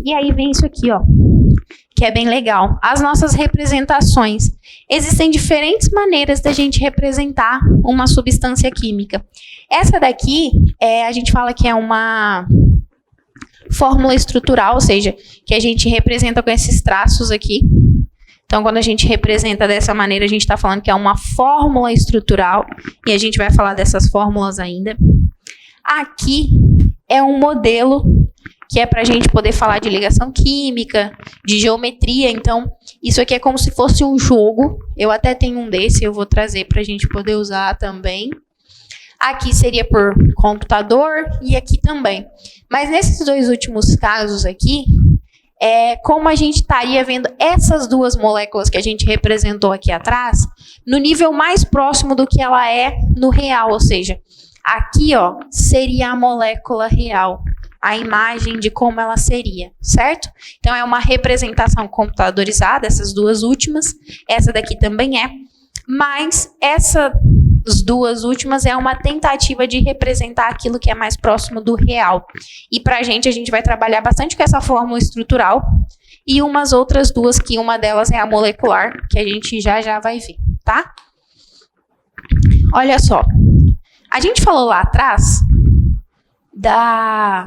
E aí vem isso aqui, ó, que é bem legal. As nossas representações. Existem diferentes maneiras da gente representar uma substância química. Essa daqui, a gente fala que é uma fórmula estrutural, ou seja, que a gente representa com esses traços aqui. Então, quando a gente representa dessa maneira, a gente está falando que é uma fórmula estrutural, e a gente vai falar dessas fórmulas ainda. Aqui é um modelo que é para a gente poder falar de ligação química, de geometria. Então, isso aqui é como se fosse um jogo. Eu até tenho um desse, eu vou trazer para a gente poder usar também. Aqui seria por computador e aqui também. Mas nesses dois últimos casos aqui, como a gente estaria vendo essas duas moléculas que a gente representou aqui atrás, no nível mais próximo do que ela é no real, ou seja, aqui, ó, seria a molécula real, a imagem de como ela seria, certo? Então, é uma representação computadorizada, essas duas últimas, essa daqui também é, mas essas duas últimas é uma tentativa de representar aquilo que é mais próximo do real. E pra gente, a gente vai trabalhar bastante com essa fórmula estrutural e umas outras duas, que uma delas é a molecular, que a gente já vai ver, tá? Olha só. A gente falou lá atrás da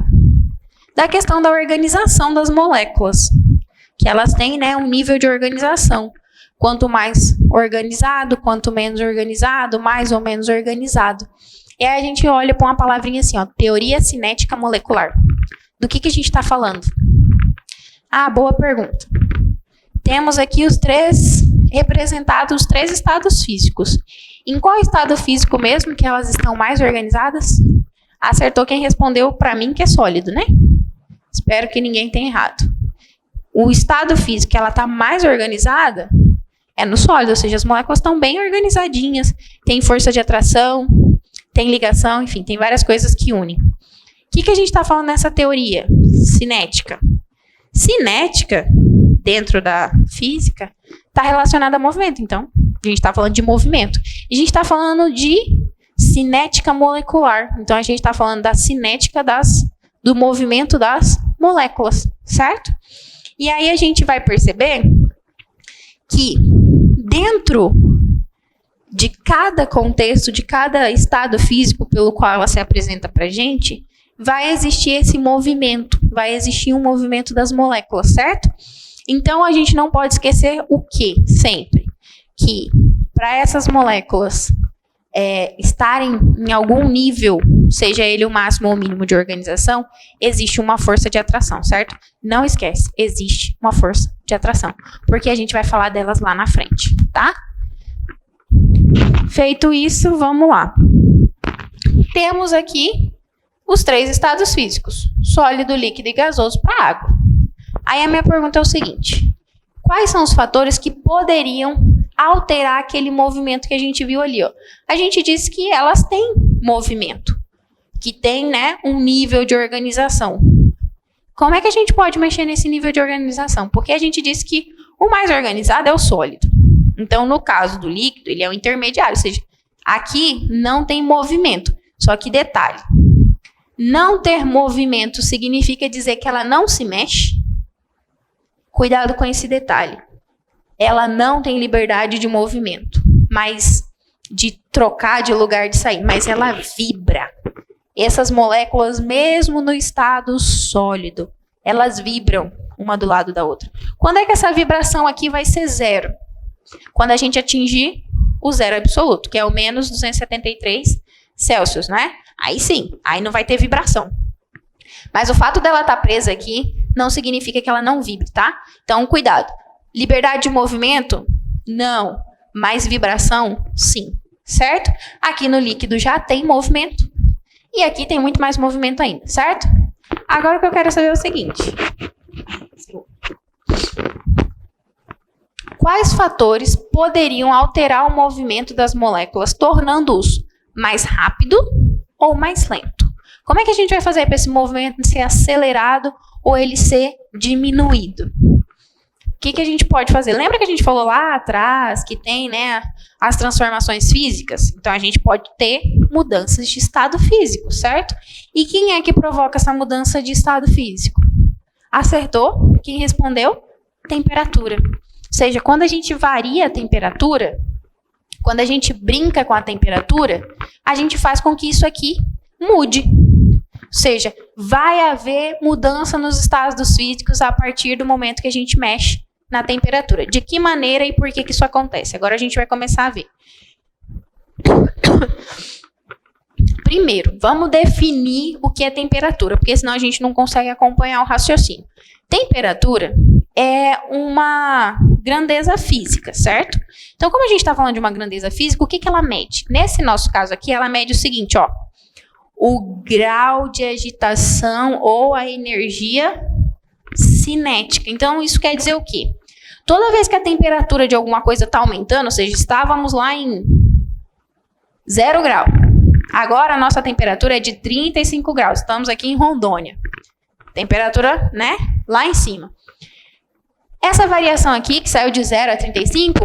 questão da organização das moléculas, que elas têm, né, um nível de organização. Quanto mais organizado, quanto menos organizado, mais ou menos organizado. E aí a gente olha para uma palavrinha assim, ó, teoria cinética molecular. Do que a gente está falando? Ah, boa pergunta. Temos aqui os três representados, os três estados físicos. Em qual estado físico mesmo que elas estão mais organizadas? Acertou quem respondeu para mim que é sólido, né? Espero que ninguém tenha errado. O estado físico que ela está mais organizada é no sólido, ou seja, as moléculas estão bem organizadinhas, tem força de atração, tem ligação, enfim, tem várias coisas que unem. O que a gente está falando nessa teoria? Cinética. Cinética, dentro da física, está relacionada a movimento, então, a gente está falando de movimento. E a gente está falando de cinética molecular, então a gente está falando da cinética do movimento das moléculas, certo? E aí a gente vai perceber que dentro de cada contexto, de cada estado físico pelo qual ela se apresenta para a gente, vai existir esse movimento, vai existir um movimento das moléculas, certo? Então, a gente não pode esquecer o quê? Sempre. Que para essas moléculas estarem em algum nível, seja ele o máximo ou o mínimo de organização, existe uma força de atração, certo? Não esquece, existe uma força de atração, porque a gente vai falar delas lá na frente, tá? Feito isso, vamos lá. Temos aqui os três estados físicos, sólido, líquido e gasoso para água. Aí a minha pergunta é o seguinte, quais são os fatores que poderiam alterar aquele movimento que a gente viu ali, ó? A gente disse que elas têm movimento, que tem, né, um nível de organização. Como é que a gente pode mexer nesse nível de organização? Porque a gente disse que o mais organizado é o sólido. Então, no caso do líquido, ele é o intermediário, ou seja, aqui não tem movimento. Só que detalhe, não ter movimento significa dizer que ela não se mexe? Cuidado com esse detalhe. Ela não tem liberdade de movimento, mas de trocar de lugar de sair, mas ela vibra. Essas moléculas, mesmo no estado sólido, elas vibram uma do lado da outra. Quando é que essa vibração aqui vai ser zero? Quando a gente atingir o zero absoluto, que é o menos 273 Celsius, né? Aí sim, aí não vai ter vibração. Mas o fato dela estar presa aqui não significa que ela não vibre, tá? Então, cuidado. Liberdade de movimento? Não. Mas vibração? Sim. Certo? Aqui no líquido já tem movimento. E aqui tem muito mais movimento ainda, certo? Agora o que eu quero saber é o seguinte. Quais fatores poderiam alterar o movimento das moléculas, tornando-os mais rápido ou mais lento? Como é que a gente vai fazer para esse movimento ser acelerado ou ele ser diminuído? O que a gente pode fazer? Lembra que a gente falou lá atrás que tem, né, as transformações físicas? Então, a gente pode ter mudanças de estado físico, certo? E quem é que provoca essa mudança de estado físico? Acertou. Quem respondeu? Temperatura. Ou seja, quando a gente varia a temperatura, quando a gente brinca com a temperatura, a gente faz com que isso aqui mude. Ou seja, vai haver mudança nos estados físicos a partir do momento que a gente mexe na temperatura. De que maneira e por que isso acontece? Agora a gente vai começar a ver. Primeiro, vamos definir o que é temperatura, porque senão a gente não consegue acompanhar o raciocínio. Temperatura é uma grandeza física, certo? Então, como a gente está falando de uma grandeza física, o que ela mede? Nesse nosso caso aqui, ela mede o seguinte, ó. O grau de agitação ou a energia cinética. Então, isso quer dizer o quê? Toda vez que a temperatura de alguma coisa está aumentando, ou seja, estávamos lá em 0 grau. Agora a nossa temperatura é de 35 graus. Estamos aqui em Rondônia. Temperatura, né? Lá em cima. Essa variação aqui, que saiu de 0 a 35,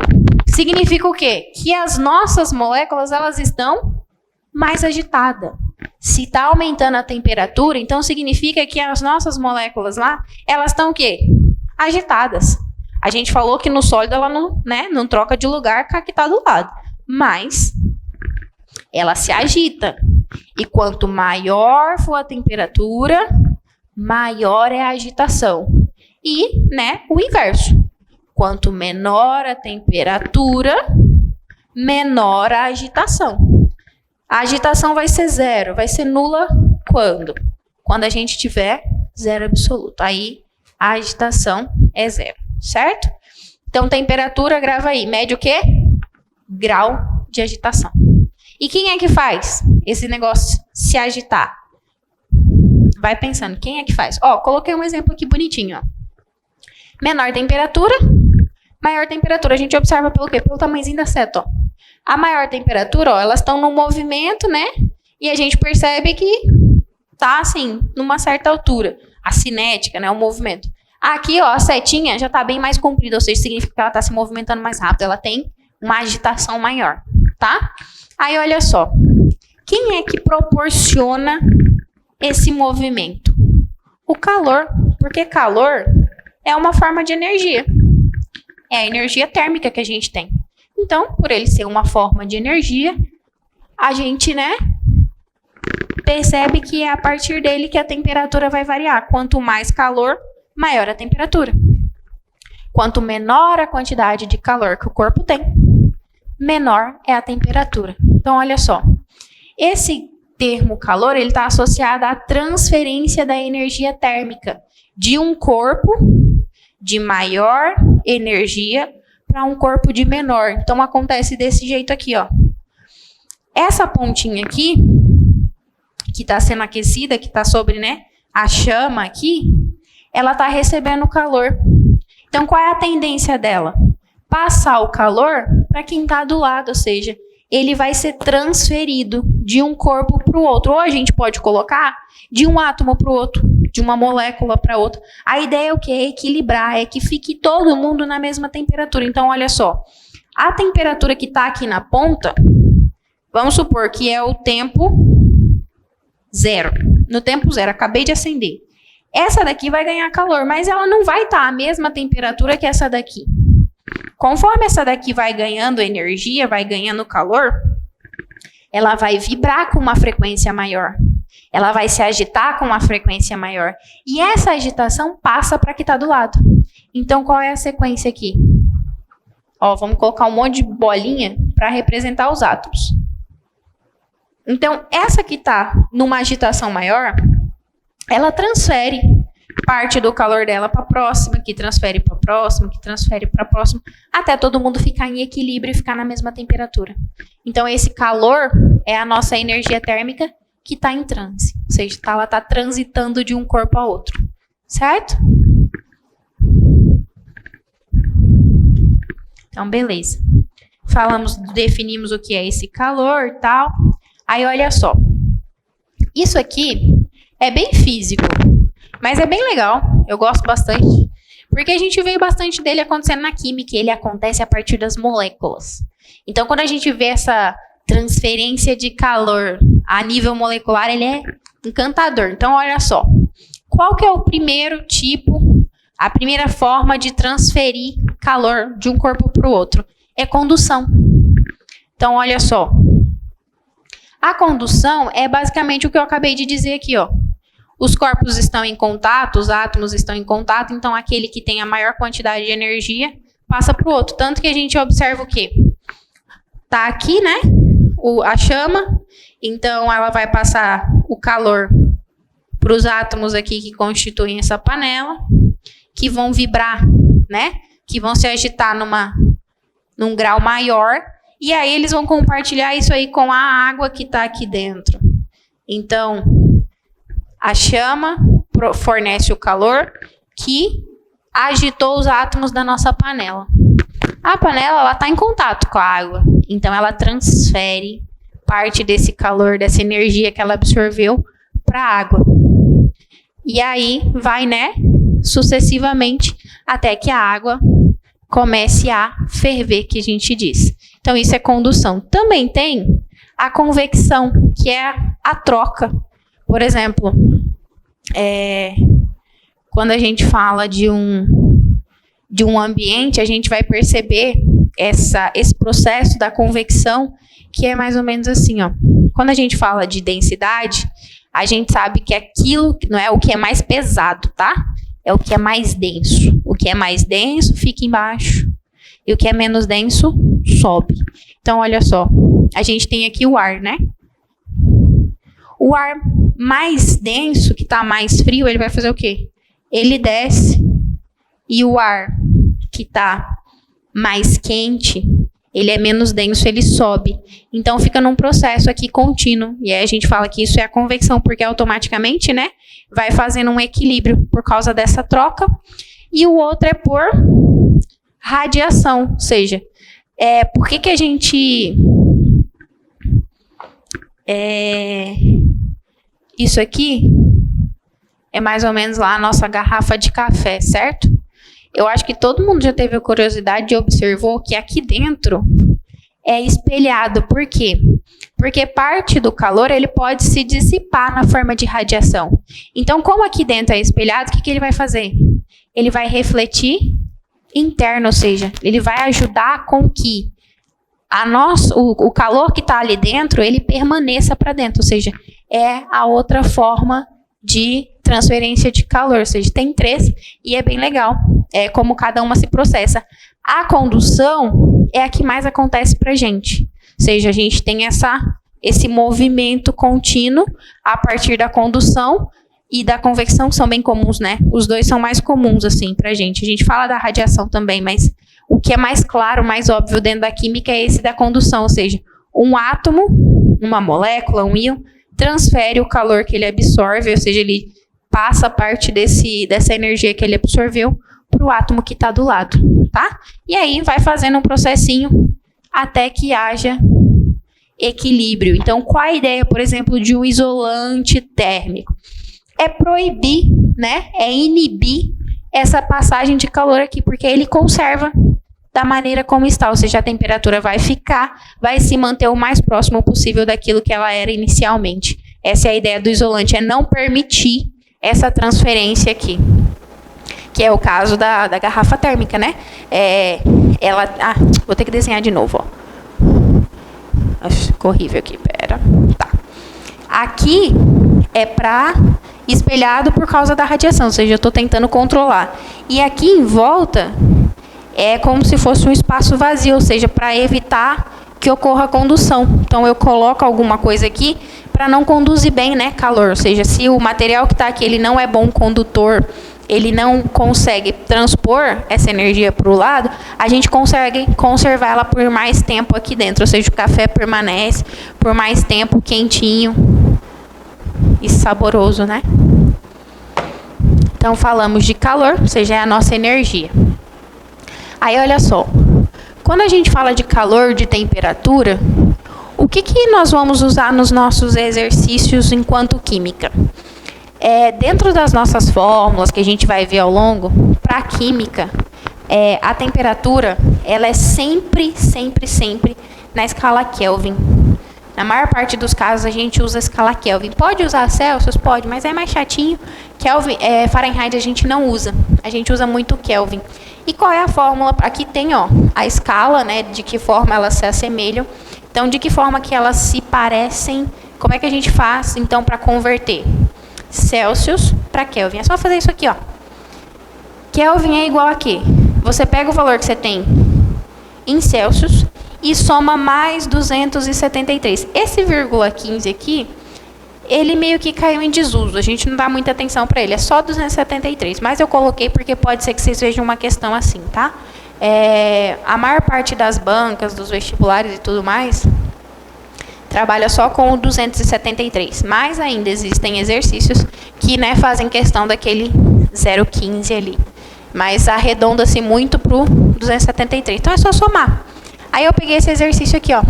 significa o quê? Que as nossas moléculas, elas estão mais agitadas. Se está aumentando a temperatura, então significa que as nossas moléculas lá, elas estão o quê? Agitadas. A gente falou que no sólido ela não troca de lugar com a que está do lado. Mas ela se agita. E quanto maior for a temperatura, maior é a agitação. E, o inverso. Quanto menor a temperatura, menor a agitação. A agitação vai ser 0. Vai ser nula quando? Quando a gente tiver 0 absoluto. Aí, a agitação é 0. Certo? Então, temperatura, grava aí. Mede o quê? Grau de agitação. E quem é que faz esse negócio se agitar? Vai pensando, quem é que faz? Ó, coloquei um exemplo aqui bonitinho, ó. Menor temperatura, maior temperatura. A gente observa pelo quê? Pelo tamanhozinho da seta, ó. A maior temperatura, ó, elas estão no movimento, né? E a gente percebe que tá, assim, numa certa altura. A cinética, né? O movimento. Aqui, ó, a setinha já tá bem mais comprida, ou seja, significa que ela tá se movimentando mais rápido. Ela tem uma agitação maior, tá? Aí, olha só. Quem é que proporciona esse movimento? O calor. Porque calor é uma forma de energia. É a energia térmica que a gente tem. Então, por ele ser uma forma de energia, a gente, percebe que é a partir dele que a temperatura vai variar. Quanto mais calor, maior a temperatura. Quanto menor a quantidade de calor que o corpo tem, menor é a temperatura. Então, olha só. Esse termo calor, ele está associado à transferência da energia térmica de um corpo de maior energia para um corpo de menor. Então, acontece desse jeito aqui, ó. Essa pontinha aqui, que está sendo aquecida, que está sobre, a chama aqui, ela está recebendo calor. Então, qual é a tendência dela? Passar o calor para quem está do lado, ou seja, ele vai ser transferido de um corpo para o outro. Ou a gente pode colocar de um átomo para o outro, de uma molécula para outra. A ideia é o quê? É equilibrar, é que fique todo mundo na mesma temperatura. Então, olha só. A temperatura que está aqui na ponta, vamos supor que é o tempo 0. No tempo 0, acabei de acender. Essa daqui vai ganhar calor, mas ela não vai estar a mesma temperatura que essa daqui. Conforme essa daqui vai ganhando energia, vai ganhando calor, ela vai vibrar com uma frequência maior. Ela vai se agitar com uma frequência maior. E essa agitação passa para que está do lado. Então, qual é a sequência aqui? Ó, vamos colocar um monte de bolinha para representar os átomos. Então, essa que está numa agitação maior, ela transfere parte do calor dela para a próxima, que transfere para a próxima, que transfere para a próxima, até todo mundo ficar em equilíbrio e ficar na mesma temperatura. Então, esse calor é a nossa energia térmica que está em transe. Ou seja, ela está transitando de um corpo a outro. Certo? Então, beleza. Definimos o que é esse calor e tal. Aí, olha só. Isso aqui é bem físico, mas é bem legal. Eu gosto bastante. Porque a gente vê bastante dele acontecendo na química. Ele acontece a partir das moléculas. Então, quando a gente vê essa transferência de calor a nível molecular, ele é encantador. Então, olha só. Qual que é o primeiro tipo, a primeira forma de transferir calor de um corpo para o outro? É condução. Então, olha só. A condução é basicamente o que eu acabei de dizer aqui, ó. Os corpos estão em contato, os átomos estão em contato, então aquele que tem a maior quantidade de energia passa para o outro. Tanto que a gente observa o quê? Tá aqui, né? A chama, então ela vai passar o calor para os átomos aqui que constituem essa panela, que vão vibrar, né? Que vão se agitar num grau maior, e aí eles vão compartilhar isso aí com a água que está aqui dentro. Então, a chama fornece o calor que agitou os átomos da nossa panela. A panela, ela está em contato com a água, então ela transfere parte desse calor, dessa energia que ela absorveu para a água. E aí vai, né, sucessivamente, até que a água comece a ferver, que a gente diz. Então, isso é condução. Também tem a convecção, que é a troca. Por exemplo, quando a gente fala de um ambiente, a gente vai perceber esse processo da convecção, que é mais ou menos assim, ó. Quando a gente fala de densidade, a gente sabe que aquilo não é o que é mais pesado, tá? É o que é mais denso. O que é mais denso fica embaixo. E o que é menos denso sobe. Então, olha só. A gente tem aqui o ar, né? O ar mais denso, que está mais frio, ele vai fazer o quê? Ele desce. E o ar que está mais quente, ele é menos denso, ele sobe. Então, fica num processo aqui contínuo. E aí a gente fala que isso é a convecção, porque automaticamente, né, vai fazendo um equilíbrio por causa dessa troca. E o outro é por radiação. Ou seja, por que a gente... isso aqui é mais ou menos lá a nossa garrafa de café, certo? Eu acho que todo mundo já teve a curiosidade e observou que aqui dentro é espelhado. Por quê? Porque parte do calor ele pode se dissipar na forma de radiação. Então, como aqui dentro é espelhado, o que ele vai fazer? Ele vai refletir interno, ou seja, ele vai ajudar com que o calor que está ali dentro, ele permaneça para dentro. Ou seja, é a outra forma de transferência de calor. Ou seja, tem 3 e é bem legal. É como cada uma se processa. A condução é a que mais acontece para a gente. Ou seja, a gente tem esse movimento contínuo a partir da condução e da convecção, que são bem comuns, né? Os dois são mais comuns, assim, para a gente. A gente fala da radiação também, mas o que é mais claro, mais óbvio dentro da química é esse da condução. Ou seja, um átomo, uma molécula, um íon, transfere o calor que ele absorve, ou seja, ele passa parte dessa energia que ele absorveu para o átomo que está do lado, tá? E aí vai fazendo um processinho até que haja equilíbrio. Então, qual a ideia, por exemplo, de um isolante térmico? É proibir, né? É inibir essa passagem de calor aqui, porque ele conserva da maneira como está, ou seja, a temperatura vai se manter o mais próximo possível daquilo que ela era inicialmente. Essa é a ideia do isolante, é não permitir essa transferência aqui, que é o caso da garrafa térmica, né? Vou ter que desenhar de novo, ó. Ficou horrível aqui, pera. Tá. Aqui é espelhado por causa da radiação, ou seja, eu estou tentando controlar. E aqui em volta é como se fosse um espaço vazio, ou seja, para evitar que ocorra condução. Então, eu coloco alguma coisa aqui para não conduzir bem, né, calor. Ou seja, se o material que está aqui ele não é bom condutor, ele não consegue transpor essa energia para o lado, a gente consegue conservar ela por mais tempo aqui dentro. Ou seja, o café permanece por mais tempo quentinho e saboroso, né? Então, falamos de calor, ou seja, é a nossa energia. Aí, olha só. Quando a gente fala de calor, de temperatura, o que nós vamos usar nos nossos exercícios enquanto química? Dentro das nossas fórmulas que a gente vai ver ao longo, para a química, a temperatura ela é sempre na escala Kelvin. Na maior parte dos casos, a gente usa a escala Kelvin. Pode usar Celsius? Pode, mas é mais chatinho. Kelvin, Fahrenheit a gente não usa. A gente usa muito Kelvin. E qual é a fórmula? Aqui tem, ó, a escala, né, de que forma elas se assemelham. Então, de que forma que elas se parecem? Como é que a gente faz, então, para converter Celsius para Kelvin? É só fazer isso aqui, ó. Kelvin é igual a quê? Você pega o valor que você tem em Celsius e soma mais 273. Esse vírgula 15 aqui, ele meio que caiu em desuso. A gente não dá muita atenção para ele. É só 273. Mas eu coloquei porque pode ser que vocês vejam uma questão assim, tá? A maior parte das bancas, dos vestibulares e tudo mais, trabalha só com o 273. Mas ainda existem exercícios que, né, fazem questão daquele 0,15 ali. Mas arredonda-se muito para o 273. Então é só somar. Aí eu peguei esse exercício aqui, ó.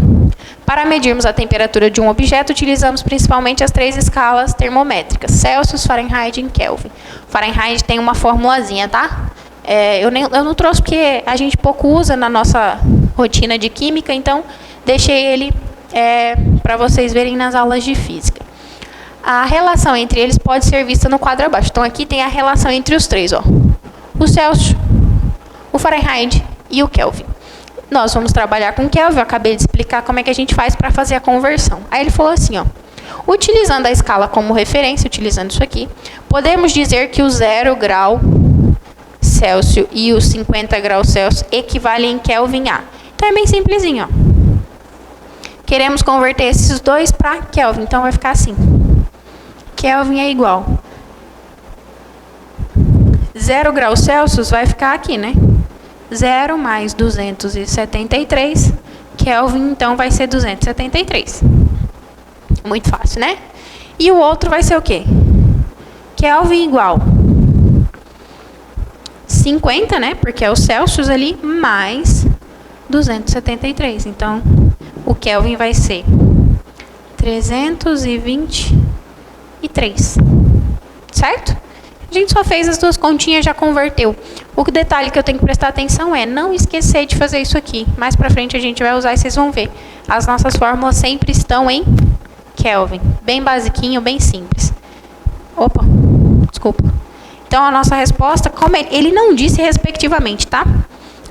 Para medirmos a temperatura de um objeto, utilizamos principalmente as 3 escalas termométricas: Celsius, Fahrenheit e Kelvin. Fahrenheit tem uma formulazinha, tá? Eu não trouxe porque a gente pouco usa na nossa rotina de química, então deixei ele para vocês verem nas aulas de física. A relação entre eles pode ser vista no quadro abaixo. Então aqui tem a relação entre os 3, ó. O Celsius, o Fahrenheit e o Kelvin. Nós vamos trabalhar com Kelvin. Eu acabei de explicar como é que a gente faz para fazer a conversão. Aí ele falou assim, ó. Utilizando a escala como referência, utilizando isso aqui, podemos dizer que o 0 grau Celsius e os 50 graus Celsius equivalem em Kelvin a. Então é bem simplesinho, ó. Queremos converter esses dois para Kelvin, então vai ficar assim. Kelvin é igual 0 graus Celsius vai ficar aqui, né? 0 mais 273, Kelvin, então, vai ser 273. Muito fácil, né? E o outro vai ser o quê? Kelvin igual 50, né? Porque é o Celsius ali, mais 273. Então, o Kelvin vai ser 323. Certo? A gente só fez as duas continhas e já converteu. O detalhe que eu tenho que prestar atenção é não esquecer de fazer isso aqui. Mais pra frente a gente vai usar e vocês vão ver. As nossas fórmulas sempre estão em Kelvin. Bem basiquinho, bem simples. Opa, desculpa. Então a nossa resposta, como ele não disse respectivamente, tá?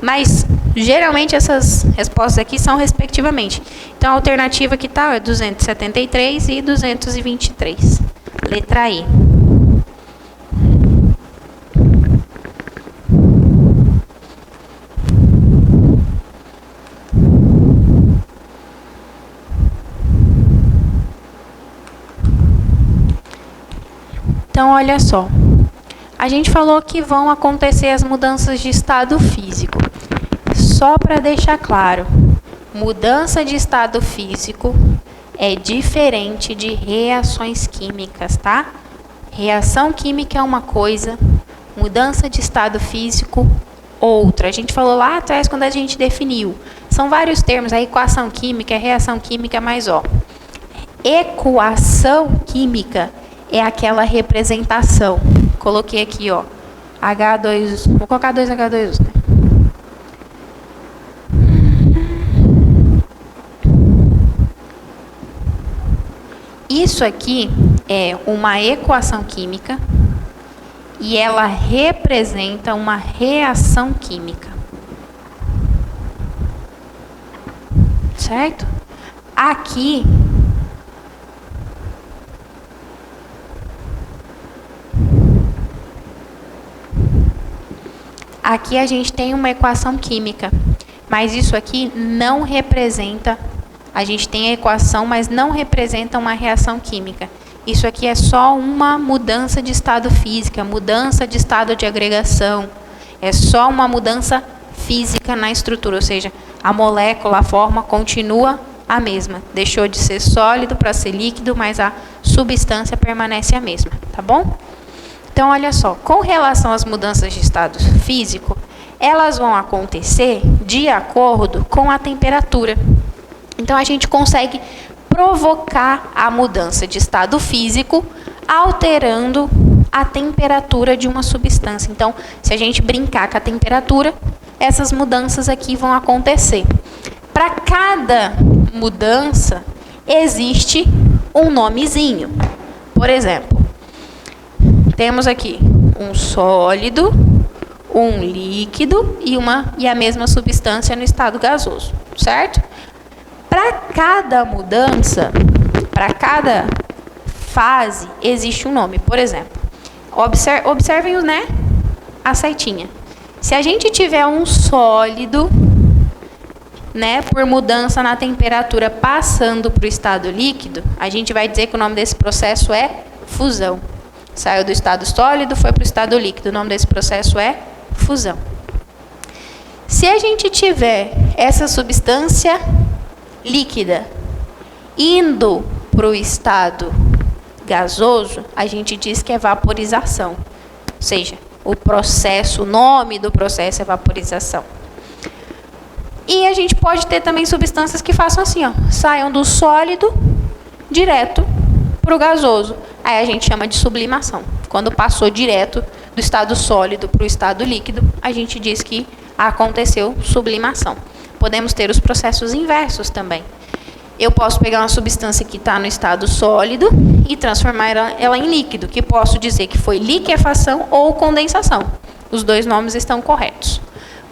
Mas geralmente essas respostas aqui são respectivamente. Então a alternativa que tá é 273 e 223. Letra I. Então, olha só. A gente falou que vão acontecer as mudanças de estado físico. Só para deixar claro, mudança de estado físico é diferente de reações químicas, tá? Reação química é uma coisa, mudança de estado físico, outra. A gente falou lá atrás quando a gente definiu. São vários termos, a equação química, a reação química, mas ó, equação química é aquela representação. Coloquei aqui, ó, H2, vou colocar 2H2, né? Isso aqui é uma equação química e ela representa uma reação química. Certo? Aqui a gente tem uma equação química, mas isso aqui não representa, a gente tem a equação, mas não representa uma reação química. Isso aqui é só uma mudança de estado física, mudança de estado de agregação. É só uma mudança física na estrutura, ou seja, a molécula, a forma continua a mesma. Deixou de ser sólido para ser líquido, mas a substância permanece a mesma, tá bom? Então, olha só, com relação às mudanças de estado físico, elas vão acontecer de acordo com a temperatura. Então, a gente consegue provocar a mudança de estado físico alterando a temperatura de uma substância. Então, se a gente brincar com a temperatura, essas mudanças aqui vão acontecer. Para cada mudança, existe um nomezinho. Por exemplo, temos aqui um sólido, um líquido e a mesma substância no estado gasoso, certo? Para cada mudança, para cada fase, existe um nome. Por exemplo, observem, né, a setinha. Se a gente tiver um sólido, né, por mudança na temperatura passando para o estado líquido, a gente vai dizer que o nome desse processo é fusão. Saiu do estado sólido, foi para o estado líquido. O nome desse processo é fusão. Se a gente tiver essa substância líquida indo para o estado gasoso, a gente diz que é vaporização. Ou seja, o nome do processo é vaporização. E a gente pode ter também substâncias que façam assim, ó, saiam do sólido direto para o gasoso. Aí a gente chama de sublimação. Quando passou direto do estado sólido para o estado líquido, a gente diz que aconteceu sublimação. Podemos ter os processos inversos também. Eu posso pegar uma substância que está no estado sólido e transformar ela em líquido, que posso dizer que foi liquefação ou condensação. Os dois nomes estão corretos.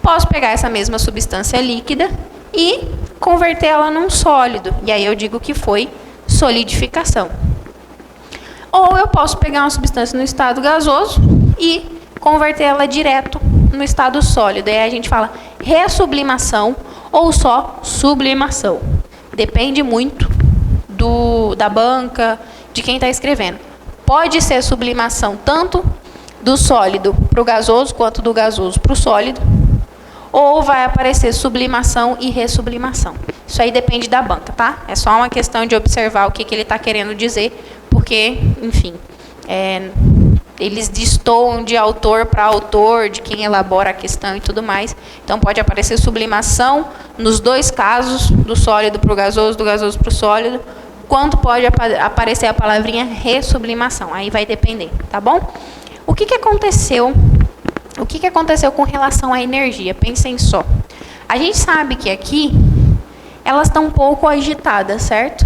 Posso pegar essa mesma substância líquida e converter ela num sólido, e aí eu digo que foi solidificação. Ou eu posso pegar uma substância no estado gasoso e converter ela direto no estado sólido. E aí a gente fala ressublimação ou só sublimação. Depende muito da banca, de quem está escrevendo. Pode ser sublimação tanto do sólido para o gasoso, quanto do gasoso para o sólido. Ou vai aparecer sublimação e ressublimação. Isso aí depende da banca, tá? É só uma questão de observar o que ele está querendo dizer, porque, enfim, eles destoam de autor para autor, de quem elabora a questão e tudo mais. Então, pode aparecer sublimação nos dois casos, do sólido para o gasoso, do gasoso para o sólido, quanto pode aparecer a palavrinha ressublimação. Aí vai depender, tá bom? O que aconteceu? O que aconteceu com relação à energia? Pensem só. A gente sabe que aqui elas estão um pouco agitadas, certo?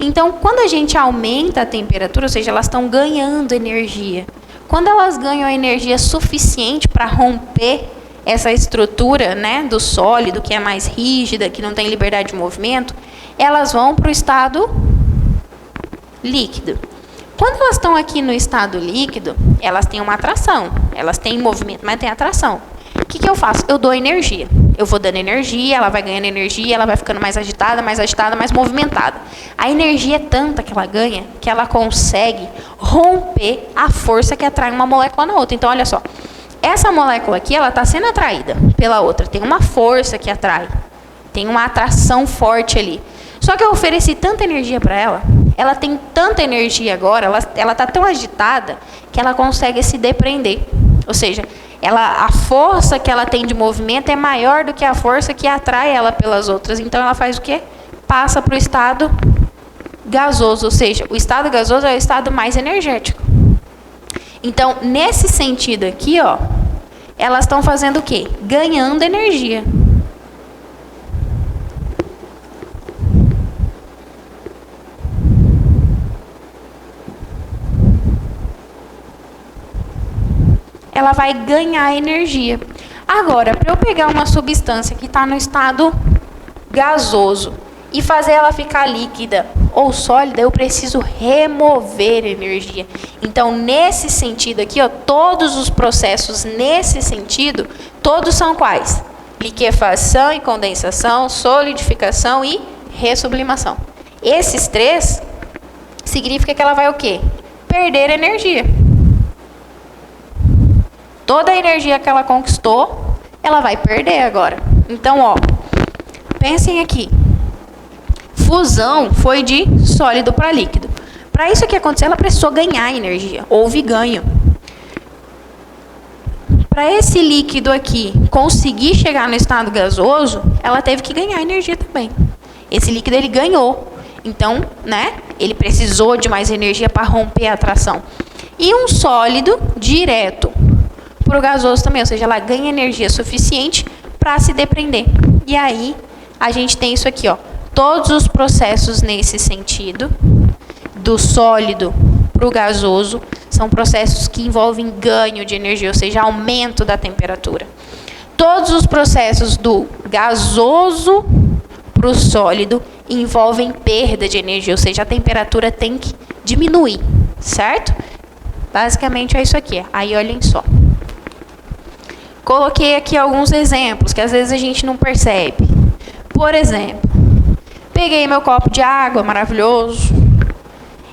Então, quando a gente aumenta a temperatura, ou seja, elas estão ganhando energia. Quando elas ganham energia suficiente para romper essa estrutura, né, do sólido, que é mais rígida, que não tem liberdade de movimento, elas vão para o estado líquido. Quando elas estão aqui no estado líquido, elas têm uma atração. Elas têm movimento, mas têm atração. O que eu faço? Eu dou energia. Eu vou dando energia, ela vai ganhando energia, ela vai ficando mais agitada, mais movimentada. A energia é tanta que ela ganha, que ela consegue romper a força que atrai uma molécula na outra. Então, olha só. Essa molécula aqui, ela está sendo atraída pela outra. Tem uma força que atrai. Tem uma atração forte ali. Só que eu ofereci tanta energia para ela, ela tem tanta energia agora, ela está tão agitada, que ela consegue se depreender. Ou seja, a força que ela tem de movimento é maior do que a força que atrai ela pelas outras. Então, ela faz o quê? Passa para o estado gasoso. Ou seja, o estado gasoso é o estado mais energético. Então, nesse sentido aqui, ó, elas estão fazendo o quê? Ganhando energia. Ela vai ganhar energia. Agora, para eu pegar uma substância que está no estado gasoso e fazer ela ficar líquida ou sólida, eu preciso remover energia. Então, nesse sentido aqui, ó, todos os processos nesse sentido, todos são quais? Liquefação e condensação, solidificação e ressublimação. Esses três significa que ela vai o quê? Perder energia. Toda a energia que ela conquistou, ela vai perder agora. Então, ó, pensem aqui. Fusão foi de sólido para líquido. Para isso que aconteceu, ela precisou ganhar energia. Houve ganho. Para esse líquido aqui conseguir chegar no estado gasoso, ela teve que ganhar energia também. Esse líquido ele ganhou. Então, né, ele precisou de mais energia para romper a atração. E um sólido direto para o gasoso também, ou seja, ela ganha energia suficiente para se depreender. E aí, a gente tem isso aqui, ó, Todos os processos nesse sentido, do sólido para o gasoso, são processos que envolvem ganho de energia, ou seja, aumento da temperatura. Todos os processos do gasoso para o sólido envolvem perda de energia, ou seja, a temperatura tem que diminuir, certo? Basicamente é isso aqui. Aí olhem só. Coloquei aqui alguns exemplos que às vezes a gente não percebe. Por exemplo, peguei meu copo de água maravilhoso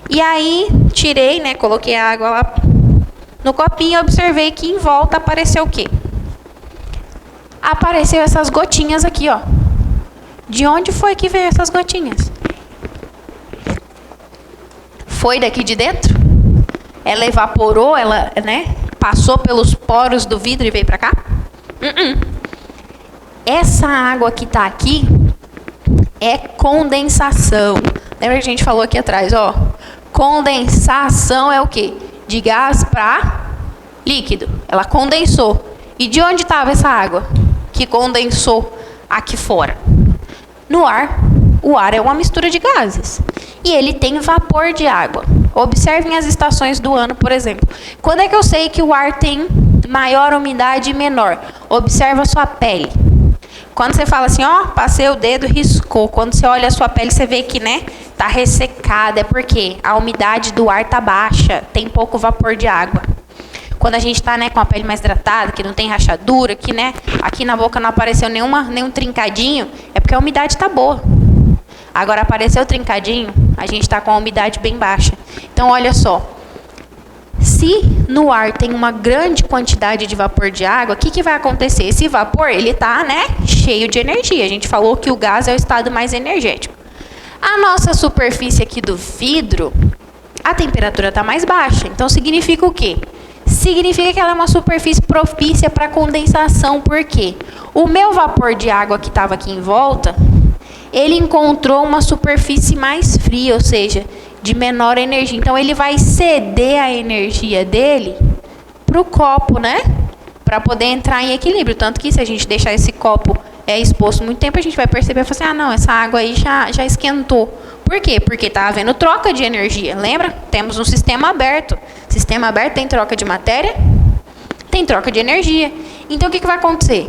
e aí tirei, né, coloquei a água lá no copinho e observei que em volta apareceu o quê? Apareceu essas gotinhas aqui, ó. De onde foi que veio essas gotinhas? Foi daqui de dentro? Ela evaporou, ela, né, passou pelos poros do vidro e veio para cá? Essa água que está aqui é condensação. Lembra que a gente falou aqui atrás, ó? Condensação é o quê? De gás para líquido. Ela condensou. E de onde estava essa água que condensou aqui fora? No ar. O ar é uma mistura de gases. E ele tem vapor de água. Observem as estações do ano, por exemplo. Quando é que eu sei que o ar tem maior umidade e menor? Observa a sua pele. Quando você fala assim, ó, passei o dedo, riscou. Quando você olha a sua pele, você vê que, né, tá ressecada. É porque a umidade do ar tá baixa, tem pouco vapor de água. Quando a gente tá, né, com a pele mais hidratada, que não tem rachadura, que, né, aqui na boca não apareceu nenhum trincadinho, é porque a umidade tá boa. Agora apareceu o trincadinho, a gente está com a umidade bem baixa. Então, olha só. Se no ar tem uma grande quantidade de vapor de água, o que vai acontecer? Esse vapor, ele está, né, cheio de energia. A gente falou que o gás é o estado mais energético. A nossa superfície aqui do vidro, a temperatura está mais baixa. Então, significa o quê? Significa que ela é uma superfície propícia para condensação. Por quê? O meu vapor de água que estava aqui em volta, ele encontrou uma superfície mais fria, ou seja, de menor energia. Então, ele vai ceder a energia dele para o copo, né? Para poder entrar em equilíbrio. Tanto que se a gente deixar esse copo exposto muito tempo, a gente vai perceber e falar assim, ah, não, essa água aí já esquentou. Por quê? Porque está havendo troca de energia. Lembra? Temos um sistema aberto. Sistema aberto tem troca de matéria, tem troca de energia. Então, o que vai acontecer?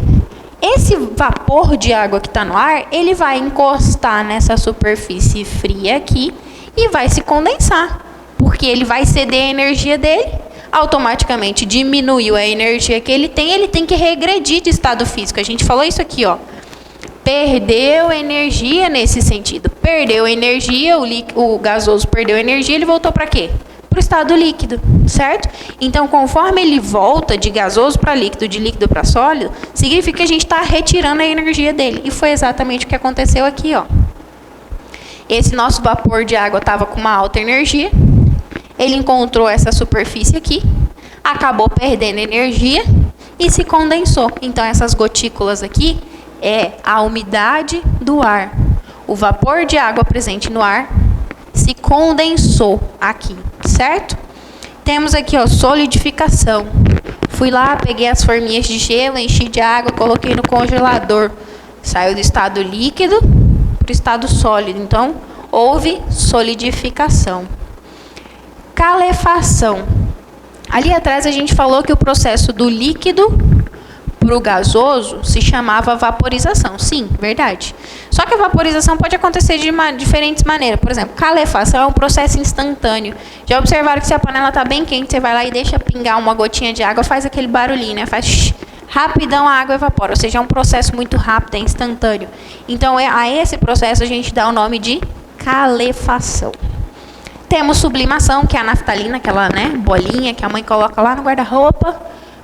Esse vapor de água que está no ar, ele vai encostar nessa superfície fria aqui e vai se condensar. Porque ele vai ceder a energia dele, automaticamente diminuiu a energia que ele tem que regredir de estado físico. A gente falou isso aqui, ó. Perdeu energia nesse sentido. Perdeu energia, o gasoso perdeu energia, ele voltou para quê? Para o estado líquido, certo? Então, conforme ele volta de gasoso para líquido, de líquido para sólido, significa que a gente está retirando a energia dele. E foi exatamente o que aconteceu aqui, ó. Esse nosso vapor de água estava com uma alta energia, ele encontrou essa superfície aqui, acabou perdendo energia e se condensou. Então, essas gotículas aqui é a umidade do ar. O vapor de água presente no ar se condensou aqui, certo? Temos aqui, ó, solidificação. Fui lá, peguei as forminhas de gelo, enchi de água, coloquei no congelador. Saiu do estado líquido para o estado sólido. Então, houve solidificação. Calefação. Ali atrás a gente falou que o processo do líquido para o gasoso se chamava vaporização. Sim, verdade. Só que a vaporização pode acontecer de diferentes maneiras. Por exemplo, calefação é um processo instantâneo. Já observaram que se a panela está bem quente, você vai lá e deixa pingar uma gotinha de água, faz aquele barulhinho, né? Faz rapidão, a água evapora. Ou seja, é um processo muito rápido, é instantâneo. Então, a esse processo a gente dá o nome de calefação. Temos sublimação, que é a naftalina, aquela, né, bolinha que a mãe coloca lá no guarda-roupa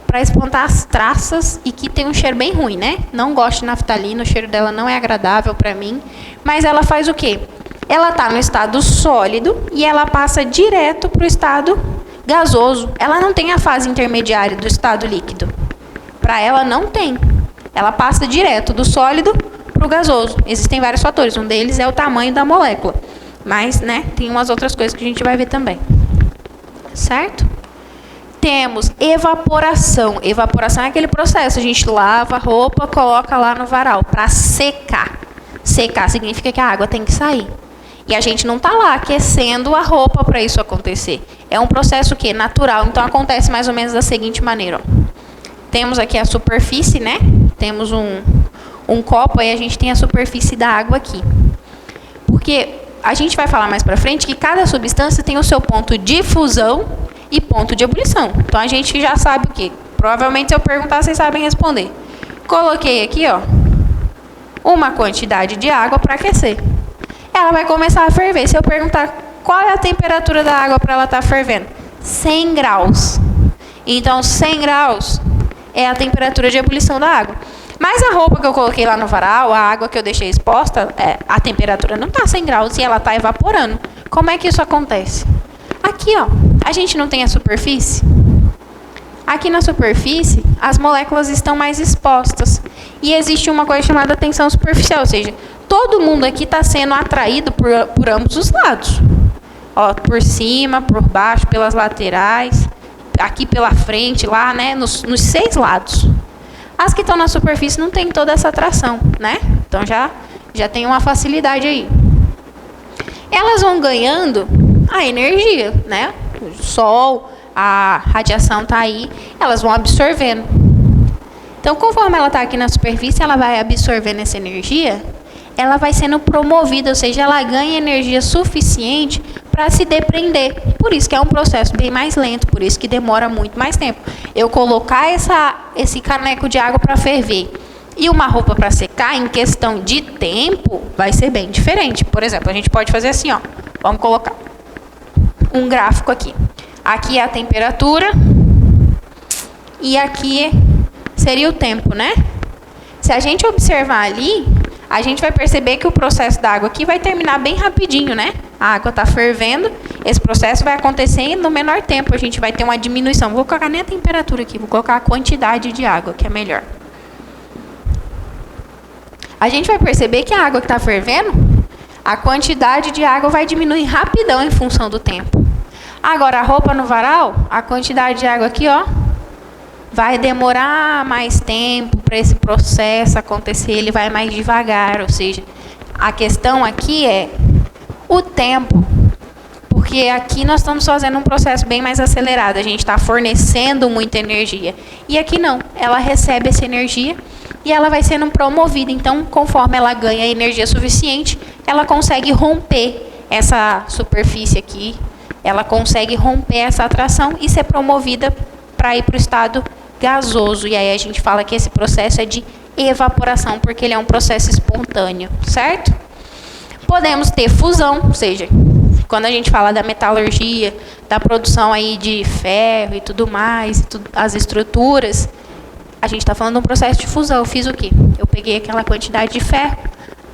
para espantar as traças e que tem um cheiro bem ruim, né? Não gosto de naftalina, o cheiro dela não é agradável para mim. Mas ela faz o quê? Ela está no estado sólido e ela passa direto para o estado gasoso. Ela não tem a fase intermediária do estado líquido. Para ela não tem. Ela passa direto do sólido para o gasoso. Existem vários fatores. Um deles é o tamanho da molécula. Mas, né, tem umas outras coisas que a gente vai ver também. Certo? Temos evaporação. Evaporação é aquele processo. A gente lava a roupa, coloca lá no varal para secar. Secar significa que a água tem que sair. E a gente não está lá aquecendo a roupa para isso acontecer. É um processo que natural. Então acontece mais ou menos da seguinte maneira. Ó. Temos aqui a superfície, né? Temos um copo, aí a gente tem a superfície da água aqui. Porque a gente vai falar mais para frente que cada substância tem o seu ponto de fusão e ponto de ebulição. Então a gente já sabe o quê? Provavelmente se eu perguntar, vocês sabem responder. Coloquei aqui, ó, uma quantidade de água para aquecer. Ela vai começar a ferver. Se eu perguntar qual é a temperatura da água para ela estar fervendo? 100 graus. Então 100 graus é a temperatura de ebulição da água. Mas a roupa que eu coloquei lá no varal, a água que eu deixei exposta, a temperatura não está 100 graus e ela está evaporando. Como é que isso acontece? Aqui, ó, a gente não tem a superfície? Aqui na superfície, as moléculas estão mais expostas. E existe uma coisa chamada tensão superficial, ou seja, todo mundo aqui está sendo atraído por ambos os lados. Ó, por cima, por baixo, pelas laterais, aqui pela frente, lá, né, nos 6 lados. As que estão na superfície não tem toda essa atração, né? Então já tem uma facilidade aí. Elas vão ganhando a energia, né? O sol, a radiação está aí, elas vão absorvendo. Então, conforme ela está aqui na superfície, ela vai absorvendo essa energia, ela vai sendo promovida, ou seja, ela ganha energia suficiente para se desprender. Por isso que é um processo bem mais lento, por isso que demora muito mais tempo. Eu colocar esse caneco de água para ferver e uma roupa para secar, em questão de tempo, vai ser bem diferente. Por exemplo, a gente pode fazer assim, ó. Vamos colocar um gráfico aqui. Aqui é a temperatura e aqui seria o tempo, né? Se a gente observar ali, a gente vai perceber que o processo da água aqui vai terminar bem rapidinho, né? A água está fervendo, esse processo vai acontecer no menor tempo, a gente vai ter uma diminuição. Vou colocar nem a temperatura aqui, vou colocar a quantidade de água, que é melhor. A gente vai perceber que a água que está fervendo, a quantidade de água vai diminuir rapidão em função do tempo. Agora, a roupa no varal, a quantidade de água aqui, ó, vai demorar mais tempo para esse processo acontecer, ele vai mais devagar, ou seja, a questão aqui é o tempo, porque aqui nós estamos fazendo um processo bem mais acelerado, a gente está fornecendo muita energia, e aqui não, ela recebe essa energia e ela vai sendo promovida, então conforme ela ganha energia suficiente, ela consegue romper essa superfície aqui, ela consegue romper essa atração e ser promovida para ir para o estado gasoso. E aí a gente fala que esse processo é de evaporação, porque ele é um processo espontâneo, certo? Podemos ter fusão, ou seja, quando a gente fala da metalurgia, da produção aí de ferro e tudo mais, as estruturas, a gente está falando de um processo de fusão. Eu fiz o quê? Eu peguei aquela quantidade de ferro,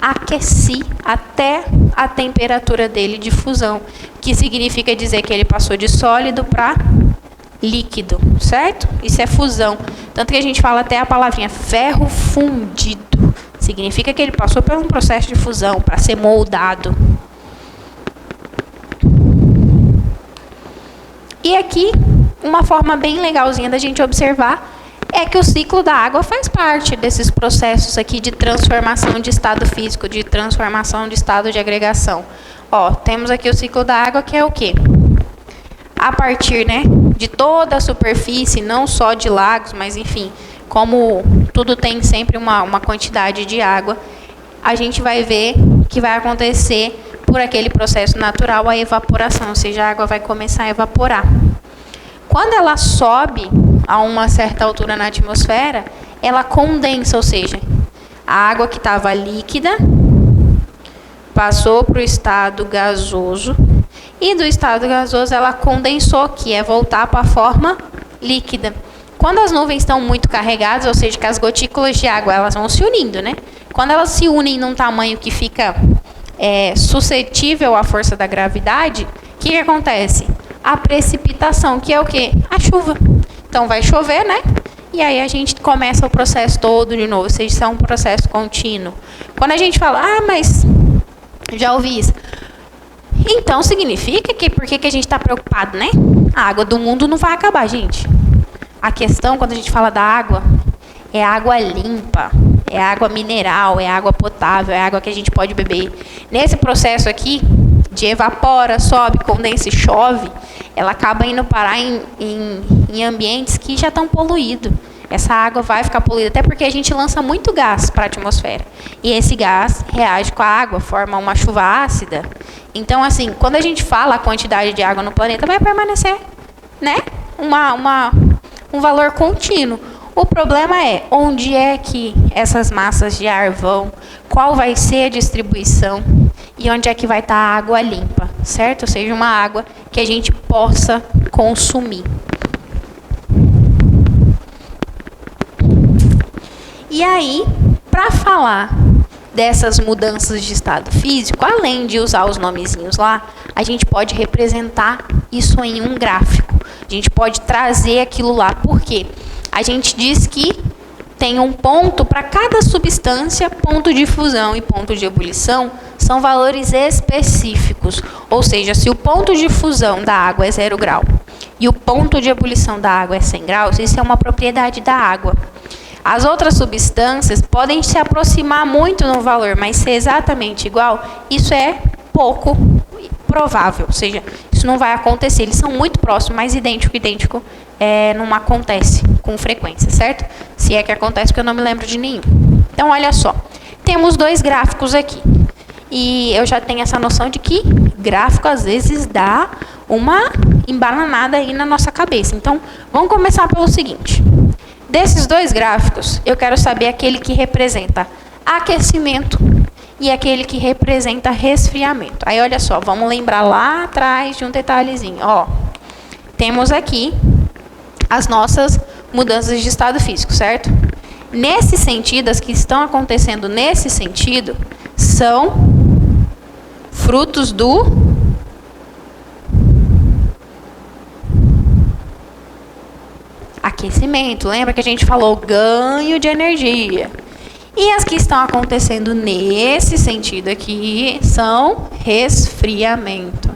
aqueci até a temperatura dele de fusão, que significa dizer que ele passou de sólido para líquido, certo? Isso é fusão. Tanto que a gente fala até a palavrinha ferro fundido. Significa que ele passou por um processo de fusão para ser moldado. E aqui, uma forma bem legalzinha da gente observar é que o ciclo da água faz parte desses processos aqui de transformação de estado físico, de transformação de estado de agregação. Ó, temos aqui o ciclo da água, que é o quê? A partir, né, de toda a superfície, não só de lagos, mas enfim, como tudo tem sempre uma quantidade de água, a gente vai ver que vai acontecer por aquele processo natural a evaporação, ou seja, a água vai começar a evaporar. Quando ela sobe a uma certa altura na atmosfera, ela condensa, ou seja, a água que estava líquida passou para o estado gasoso e do estado gasoso ela condensou, que é voltar para a forma líquida. Quando as nuvens estão muito carregadas, ou seja, que as gotículas de água elas vão se unindo, né? Quando elas se unem num tamanho que fica suscetível à força da gravidade, o que acontece? A precipitação, que é o quê? A chuva. Então vai chover, né? E aí a gente começa o processo todo de novo, ou seja, isso é um processo contínuo. Quando a gente fala, mas já ouvi isso. Então significa que por que a gente está preocupado, né? A água do mundo não vai acabar, gente. A questão, quando a gente fala da água, é água limpa. é água mineral, é água potável, é água que a gente pode beber. Nesse processo aqui, de evapora, sobe, condensa e chove, ela acaba indo parar em ambientes que já estão poluídos. Essa água vai ficar poluída, até porque a gente lança muito gás para a atmosfera. E esse gás reage com a água, forma uma chuva ácida. Então, assim, quando a gente fala a quantidade de água no planeta, vai permanecer, né, um valor contínuo. O problema é onde é que essas massas de ar vão, qual vai ser a distribuição e onde é que vai estar a água limpa, certo? Ou seja, uma água que a gente possa consumir. E aí, para falar dessas mudanças de estado físico, além de usar os nomezinhos lá, a gente pode representar isso em um gráfico. A gente pode trazer aquilo lá. Por quê? A gente diz que tem um ponto para cada substância, ponto de fusão e ponto de ebulição são valores específicos. Ou seja, se o ponto de fusão da água é 0 grau e o ponto de ebulição da água é 100 graus, isso é uma propriedade da água. As outras substâncias podem se aproximar muito no valor, mas ser exatamente igual, isso é pouco provável. Ou seja, isso não vai acontecer. Eles são muito próximos, mas idêntico não acontece com frequência, certo? Se é que acontece, porque eu não me lembro de nenhum. Então, olha só. Temos 2 gráficos aqui. E eu já tenho essa noção de que gráfico, às vezes, dá uma embananada aí na nossa cabeça. Então, vamos começar pelo seguinte. Desses 2 gráficos, eu quero saber aquele que representa aquecimento e aquele que representa resfriamento. Aí, olha só, vamos lembrar lá atrás de um detalhezinho. Ó, temos aqui as nossas mudanças de estado físico, certo? Nesse sentido, as que estão acontecendo nesse sentido são frutos do aquecimento. Lembra que a gente falou ganho de energia? E as que estão acontecendo nesse sentido aqui são resfriamento.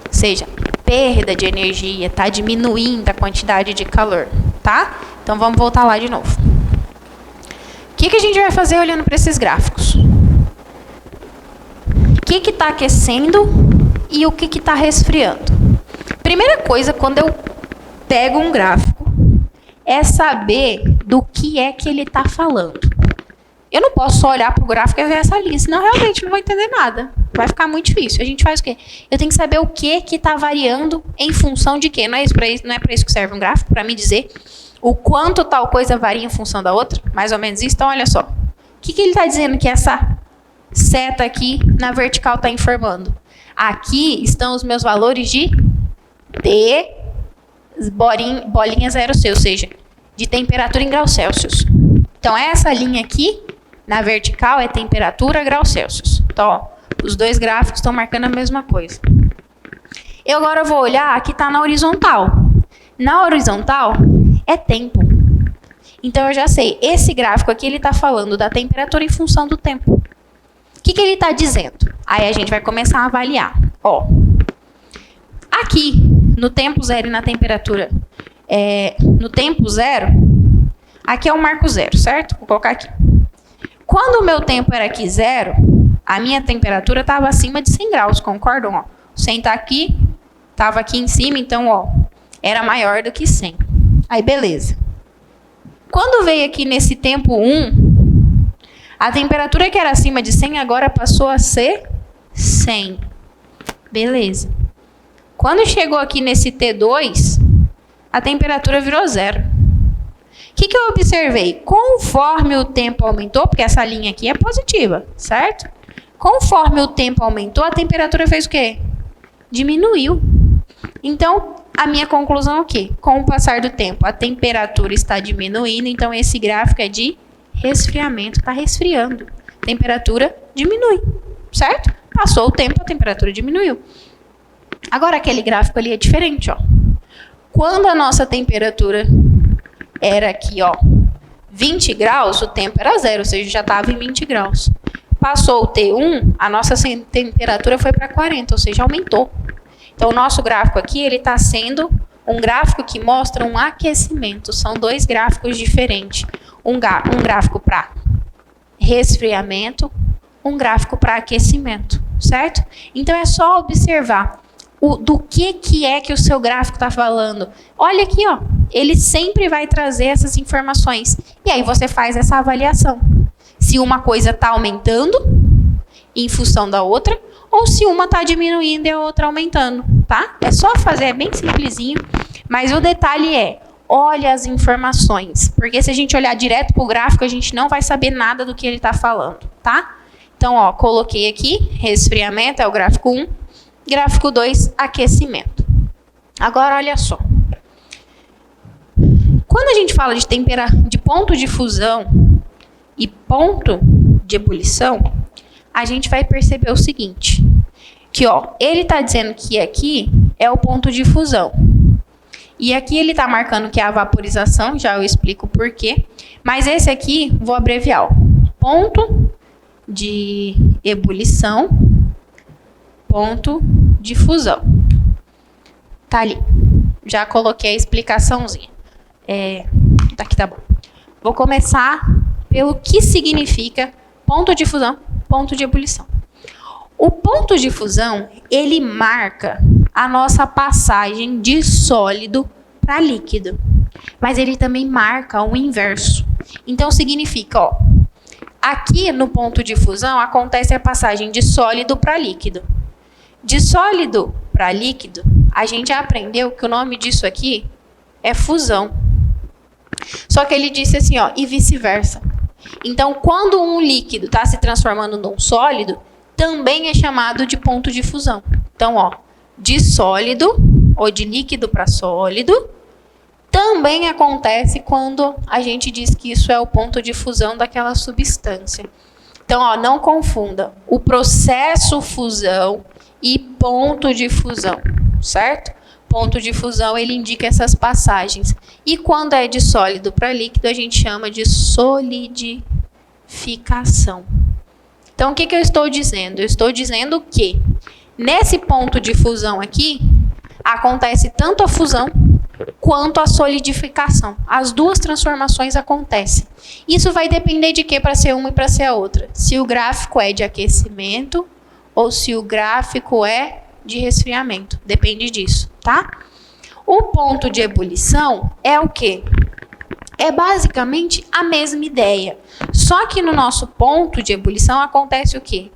Ou seja, perda de energia, está diminuindo a quantidade de calor, tá? Então vamos voltar lá de novo. O que a gente vai fazer olhando para esses gráficos? O que está aquecendo e o que está resfriando? Primeira coisa, quando eu pego um gráfico, é saber do que é que ele está falando. Eu não posso só olhar para o gráfico e ver essa linha, senão realmente não vou entender nada. Vai ficar muito difícil. A gente faz o quê? Eu tenho que saber o que está variando em função de quê? Não é para isso que serve um gráfico, para me dizer o quanto tal coisa varia em função da outra. Mais ou menos isso. Então, olha só. O que ele está dizendo que essa seta aqui na vertical está informando? Aqui estão os meus valores de T, bolinha 0C, ou seja, de temperatura em graus Celsius. Então, essa linha aqui, na vertical, é temperatura graus Celsius. Então, ó, os 2 gráficos estão marcando a mesma coisa. Eu agora vou olhar, aqui está na horizontal. Na horizontal, é tempo. Então, eu já sei, esse gráfico aqui, ele está falando da temperatura em função do tempo. O que ele está dizendo? Aí, a gente vai começar a avaliar. Ó, aqui, no tempo zero e na temperatura, no tempo zero, aqui é o marco zero, certo? Vou colocar aqui. Quando o meu tempo era aqui zero, a minha temperatura estava acima de 100 graus, concordam? Ó, o 100 está aqui, estava aqui em cima, então, ó, era maior do que 100. Aí, beleza. Quando veio aqui nesse tempo 1, a temperatura que era acima de 100 agora passou a ser 100. Beleza. Quando chegou aqui nesse T2, a temperatura virou 0. O que eu observei? Conforme o tempo aumentou, porque essa linha aqui é positiva, certo? Conforme o tempo aumentou, a temperatura fez o quê? Diminuiu. Então, a minha conclusão é o quê? Com o passar do tempo, a temperatura está diminuindo, então esse gráfico é de resfriamento, está resfriando. A temperatura diminui, certo? Passou o tempo, a temperatura diminuiu. Agora, aquele gráfico ali é diferente, ó. Quando a nossa temperatura era aqui, ó, 20 graus, o tempo era 0, ou seja, já estava em 20 graus. Passou o T1, a nossa temperatura foi para 40, ou seja, aumentou. Então, o nosso gráfico aqui, ele está sendo um gráfico que mostra um aquecimento. São 2 gráficos diferentes. um gráfico para resfriamento, um gráfico para aquecimento, certo? Então é só observar do que é que o seu gráfico está falando. Olha aqui, ó, ele sempre vai trazer essas informações. E aí você faz essa avaliação. Se uma coisa está aumentando em função da outra, ou se uma está diminuindo e a outra aumentando, tá? É só fazer, é bem simplesinho. Mas o detalhe é, olha as informações. Porque se a gente olhar direto para o gráfico, a gente não vai saber nada do que ele está falando, tá? Então, ó, coloquei aqui, resfriamento é o gráfico 1, gráfico 2, aquecimento. Agora, olha só. Quando a gente fala de ponto de fusão e ponto de ebulição, a gente vai perceber o seguinte, que ó, ele está dizendo que aqui é o ponto de fusão. E aqui ele está marcando que é a vaporização, já eu explico por quê. Mas esse aqui, vou abreviar, ó, ponto de ebulição, ponto de fusão. Tá ali. Já coloquei a explicaçãozinha. Aqui tá bom. Vou começar pelo que significa ponto de fusão, ponto de ebulição. O ponto de fusão, ele marca a nossa passagem de sólido para líquido. Mas ele também marca o inverso. Então significa, ó, aqui no ponto de fusão acontece a passagem de sólido para líquido. De sólido para líquido, a gente aprendeu que o nome disso aqui é fusão. Só que ele disse assim, ó, e vice-versa. Então, quando um líquido está se transformando num sólido, também é chamado de ponto de fusão. Então, ó, de sólido ou de líquido para sólido, também acontece quando a gente diz que isso é o ponto de fusão daquela substância. Então, ó, não confunda o processo fusão e ponto de fusão, certo? Ponto de fusão, ele indica essas passagens. E quando é de sólido para líquido, a gente chama de solidificação. Então, o que eu estou dizendo? Eu estou dizendo que nesse ponto de fusão aqui, acontece tanto a fusão quanto a solidificação. As duas transformações acontecem. Isso vai depender de quê para ser uma e para ser a outra. Se o gráfico é de aquecimento ou se o gráfico é de resfriamento. Depende disso, tá? O ponto de ebulição é o quê? É basicamente a mesma ideia. Só que no nosso ponto de ebulição acontece o quê?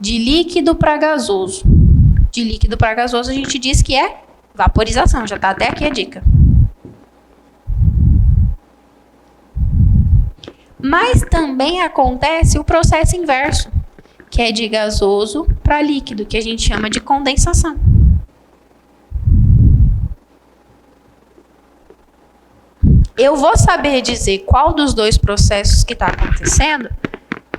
De líquido para gasoso. De líquido para gasoso a gente diz que é vaporização. Já está até aqui a dica. Mas também acontece o processo inverso, que é de gasoso para líquido, que a gente chama de condensação. Eu vou saber dizer qual dos dois processos que está acontecendo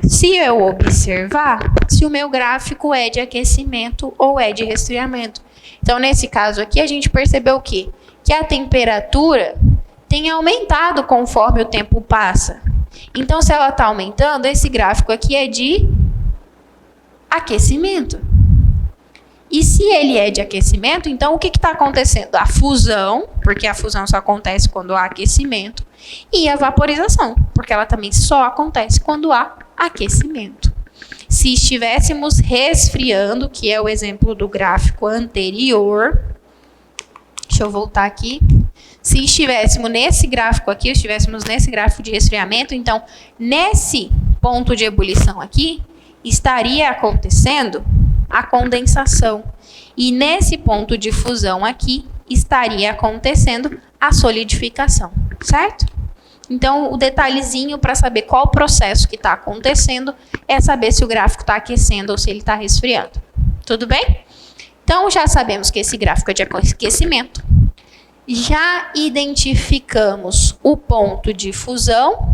se eu observar se o meu gráfico é de aquecimento ou é de resfriamento. Então, nesse caso aqui, a gente percebeu o quê? Que a temperatura tem aumentado conforme o tempo passa. Então, se ela está aumentando, esse gráfico aqui é de aquecimento. E se ele é de aquecimento, então o que está acontecendo? A fusão, porque a fusão só acontece quando há aquecimento, e a vaporização, porque ela também só acontece quando há aquecimento. Se estivéssemos resfriando, que é o exemplo do gráfico anterior, deixa eu voltar aqui. Se estivéssemos nesse gráfico aqui, estivéssemos nesse gráfico de resfriamento, então, nesse ponto de ebulição aqui, estaria acontecendo a condensação. E nesse ponto de fusão aqui, estaria acontecendo a solidificação, certo? Então, o detalhezinho para saber qual processo que está acontecendo é saber se o gráfico está aquecendo ou se ele está resfriando. Tudo bem? Então, já sabemos que esse gráfico é de aquecimento. Já identificamos o ponto de fusão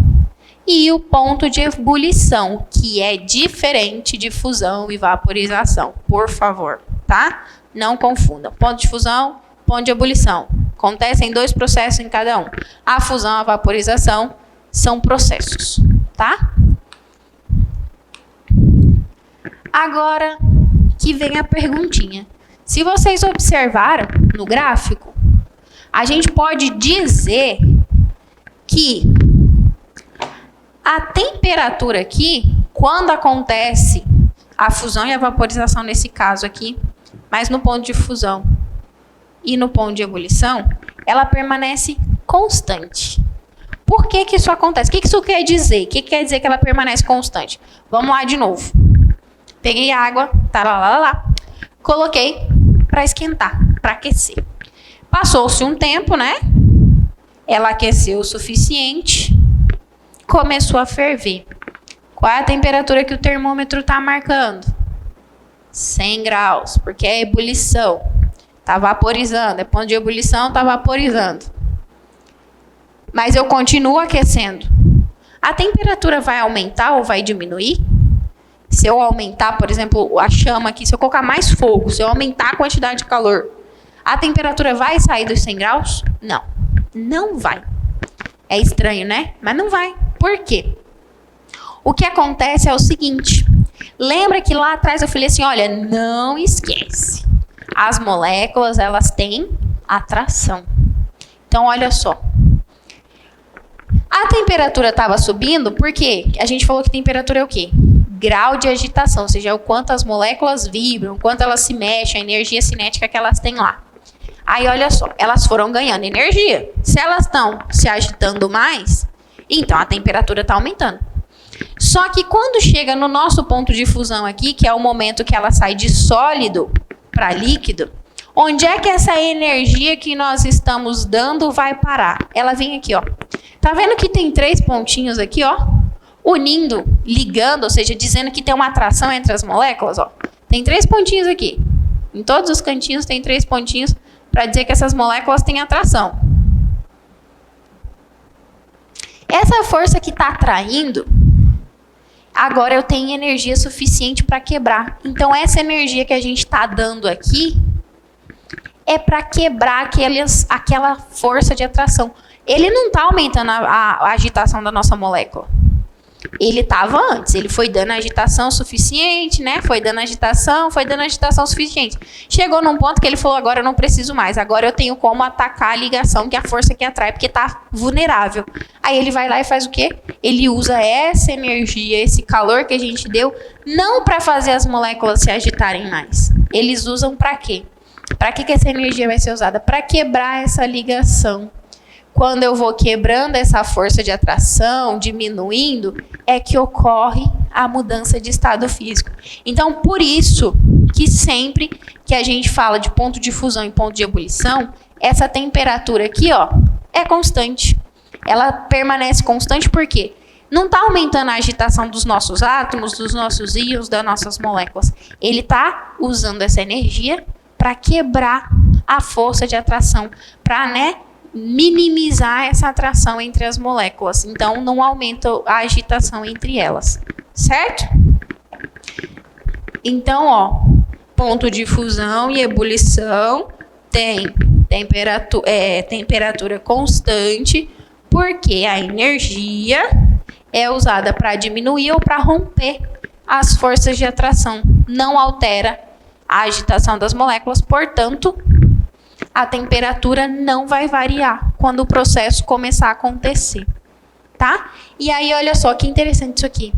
e o ponto de ebulição, que é diferente de fusão e vaporização. Por favor, tá? Não confundam. Ponto de fusão, ponto de ebulição. Acontecem dois processos em cada um. A fusão e a vaporização são processos, tá? Agora que vem a perguntinha. Se vocês observaram no gráfico, a gente pode dizer que A temperatura aqui, quando acontece a fusão e a vaporização nesse caso aqui, mas no ponto de fusão e no ponto de ebulição, ela permanece constante. Por que que isso acontece? O que que isso quer dizer? O que quer dizer que ela permanece constante? Vamos lá de novo. Peguei água, coloquei para esquentar, para aquecer. Passou-se um tempo, né? Ela aqueceu o suficiente, começou a ferver. Qual é a temperatura que o termômetro está marcando? 100 graus, porque é ebulição. Está vaporizando, é ponto de ebulição, está vaporizando. Mas eu continuo aquecendo. A temperatura vai aumentar ou vai diminuir? Se eu aumentar, por exemplo, a chama aqui, se eu colocar mais fogo, se eu aumentar a quantidade de calor, a temperatura vai sair dos 100 graus? Não, não vai. É estranho, né? Mas não vai. Por quê? O que acontece é o seguinte. Lembra que lá atrás eu falei assim, olha, não esquece. As moléculas, elas têm atração. Então, olha só. A temperatura estava subindo porque a gente falou que temperatura é o quê? Grau de agitação, ou seja, é o quanto as moléculas vibram, o quanto elas se mexem, a energia cinética que elas têm lá. Aí, olha só, elas foram ganhando energia. Se elas estão se agitando mais, então a temperatura está aumentando. Só que quando chega no nosso ponto de fusão aqui, que é o momento que ela sai de sólido para líquido, onde é que essa energia que nós estamos dando vai parar? Ela vem aqui, ó. Tá vendo que tem 3 pontinhos aqui, ó? Unindo, ligando, ou seja, dizendo que tem uma atração entre as moléculas, ó. Tem 3 pontinhos aqui. Em todos os cantinhos tem 3 pontinhos para dizer que essas moléculas têm atração. Essa força que está atraindo, agora eu tenho energia suficiente para quebrar. Então, essa energia que a gente está dando aqui é para quebrar aquela força de atração. Ele não está aumentando a agitação da nossa molécula. Ele estava antes, ele foi dando agitação suficiente, né? Foi dando agitação suficiente. Chegou num ponto que ele falou, agora eu não preciso mais, agora eu tenho como atacar a ligação, que é a força que atrai, porque está vulnerável. Aí ele vai lá e faz o quê? Ele usa essa energia, esse calor que a gente deu, não para fazer as moléculas se agitarem mais. Eles usam para quê? Para que essa energia vai ser usada? Para quebrar essa ligação. Quando eu vou quebrando essa força de atração, diminuindo, é que ocorre a mudança de estado físico. Então, por isso que sempre que a gente fala de ponto de fusão e ponto de ebulição, essa temperatura aqui, ó, é constante. Ela permanece constante porque não está aumentando a agitação dos nossos átomos, dos nossos íons, das nossas moléculas. Ele está usando essa energia para quebrar a força de atração, para, né, minimizar essa atração entre as moléculas. Então, não aumenta a agitação entre elas. Certo? Então, ó, ponto de fusão e ebulição tem temperatura constante, porque a energia é usada para diminuir ou para romper as forças de atração. Não altera a agitação das moléculas, portanto, a temperatura não vai variar quando o processo começar a acontecer, tá? E aí, olha só que interessante isso aqui.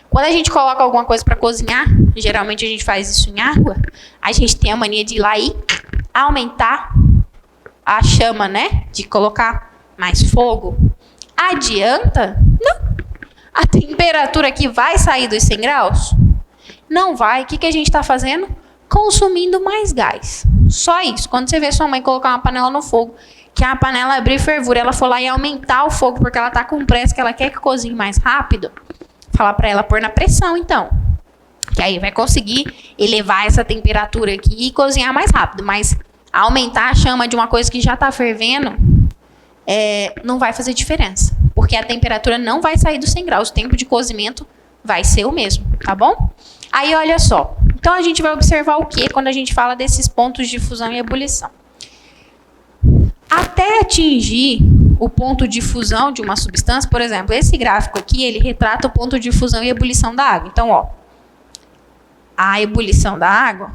Quando a gente coloca alguma coisa para cozinhar, geralmente a gente faz isso em água, a gente tem a mania de ir lá e aumentar a chama, né? De colocar mais fogo. Adianta? Não. A temperatura aqui vai sair dos 100 graus? Não vai. O que a gente está fazendo? Consumindo mais gás. Só isso. Quando você vê sua mãe colocar uma panela no fogo, que a panela abrir fervura, ela for lá e aumentar o fogo porque ela está com pressa, que ela quer que cozinhe mais rápido, falar para ela pôr na pressão, então. Que aí vai conseguir elevar essa temperatura aqui e cozinhar mais rápido. Mas aumentar a chama de uma coisa que já está fervendo, não vai fazer diferença. Porque a temperatura não vai sair dos 100 graus. O tempo de cozimento vai ser o mesmo, tá bom? Aí, olha só. Então, a gente vai observar o que quando a gente fala desses pontos de fusão e ebulição? Até atingir o ponto de fusão de uma substância, por exemplo, esse gráfico aqui, ele retrata o ponto de fusão e ebulição da água. Então, ó, a ebulição da água,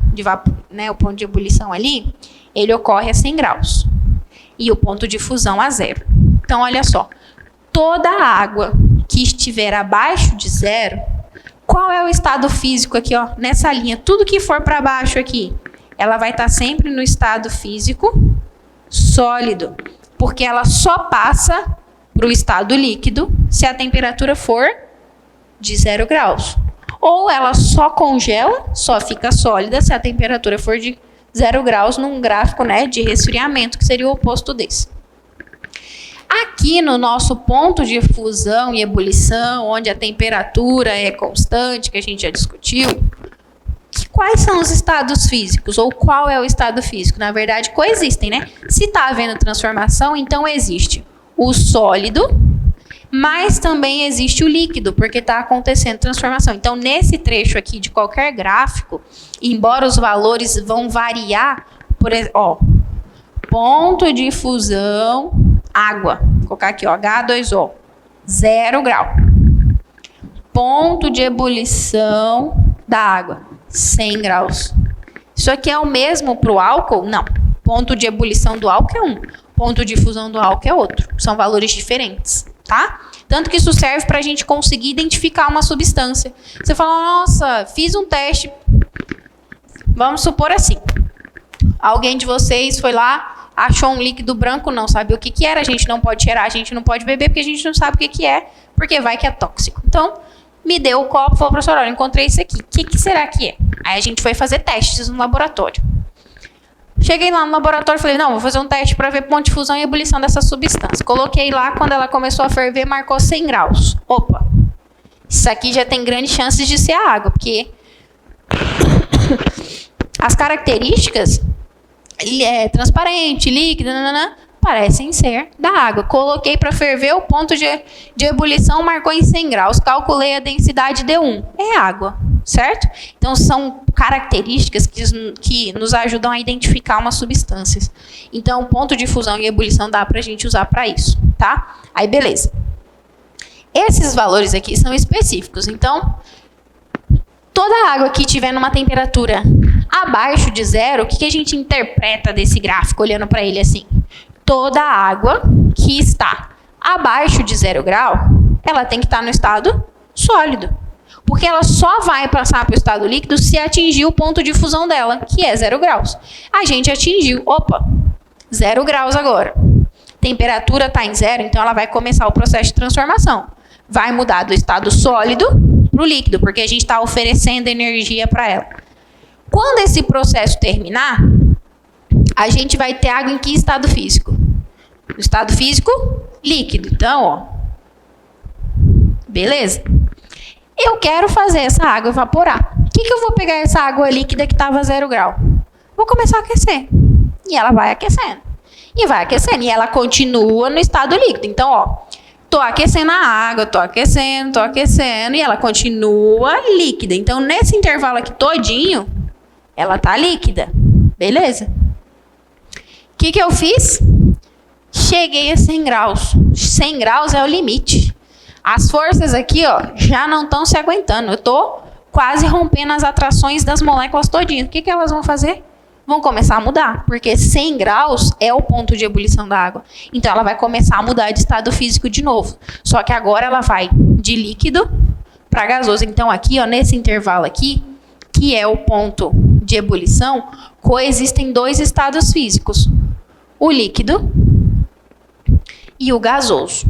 né, o ponto de ebulição ali, ele ocorre a 100 graus. E o ponto de fusão a 0. Então, olha só, toda a água, que estiver abaixo de 0, qual é o estado físico aqui, ó, nessa linha? Tudo que for para baixo aqui, ela vai estar sempre no estado físico sólido, porque ela só passa para o estado líquido se a temperatura for de 0 graus. Ou ela só congela, só fica sólida se a temperatura for de 0 graus num gráfico, né, de resfriamento, que seria o oposto desse. Aqui no nosso ponto de fusão e ebulição, onde a temperatura é constante, que a gente já discutiu, quais são os estados físicos? Ou qual é o estado físico? Na verdade, coexistem, né? Se está havendo transformação, então existe o sólido, mas também existe o líquido, porque está acontecendo transformação. Então, nesse trecho aqui de qualquer gráfico, embora os valores vão variar, por exemplo, ó, ponto de fusão, água, vou colocar aqui, ó, H2O, 0 grau. Ponto de ebulição da água, 100 graus. Isso aqui é o mesmo para o álcool? Não. Ponto de ebulição do álcool é 1. Ponto de fusão do álcool é outro. São valores diferentes, tá? Tanto que isso serve para a gente conseguir identificar uma substância. Você fala, nossa, fiz um teste. Vamos supor assim. Alguém de vocês foi lá, achou um líquido branco, não sabe o que que era. A gente não pode cheirar, a gente não pode beber, porque a gente não sabe o que que é, porque vai que é tóxico. Então, me deu o copo, falou, professor, olha, encontrei isso aqui. O que será que é? Aí a gente foi fazer testes no laboratório. Cheguei lá no laboratório e falei, não, vou fazer um teste para ver ponto de fusão e ebulição dessa substância. Coloquei lá, quando ela começou a ferver, marcou 100 graus. Opa, isso aqui já tem grandes chances de ser a água, porque as características, transparente, líquido, parecem ser da água. Coloquei para ferver, o ponto de ebulição marcou em 100 graus. Calculei a densidade D1. É água, certo? Então, são características que nos ajudam a identificar umas substâncias. Então, ponto de fusão e ebulição dá para a gente usar para isso, tá? Aí, beleza. Esses valores aqui são específicos. Então, toda água que estiver numa temperatura abaixo de 0, o que a gente interpreta desse gráfico, olhando para ele assim? Toda água que está abaixo de 0 grau, ela tem que estar no estado sólido. Porque ela só vai passar para o estado líquido se atingir o ponto de fusão dela, que é 0 graus. A gente atingiu, 0 graus agora. Temperatura está em 0, então ela vai começar o processo de transformação. Vai mudar do estado sólido para o líquido, porque a gente está oferecendo energia para ela. Quando esse processo terminar, a gente vai ter água em que estado físico? No estado físico líquido. Então, ó, beleza? Eu quero fazer essa água evaporar. O que eu vou pegar essa água líquida que estava 0 grau? Vou começar a aquecer. E ela vai aquecendo. E vai aquecendo. E ela continua no estado líquido. Então, ó, tô aquecendo a água, tô aquecendo. E ela continua líquida. Então, nesse intervalo aqui todinho, ela tá líquida. Beleza? O que eu fiz? Cheguei a 100 graus. 100 graus é o limite. As forças aqui, ó, já não estão se aguentando. Eu estou quase rompendo as atrações das moléculas todinhas. O que elas vão fazer? Vão começar a mudar, porque 100 graus é o ponto de ebulição da água. Então, ela vai começar a mudar de estado físico de novo. Só que agora ela vai de líquido para gasoso. Então, aqui, ó, nesse intervalo aqui, que é o ponto de ebulição, coexistem dois estados físicos. O líquido e o gasoso.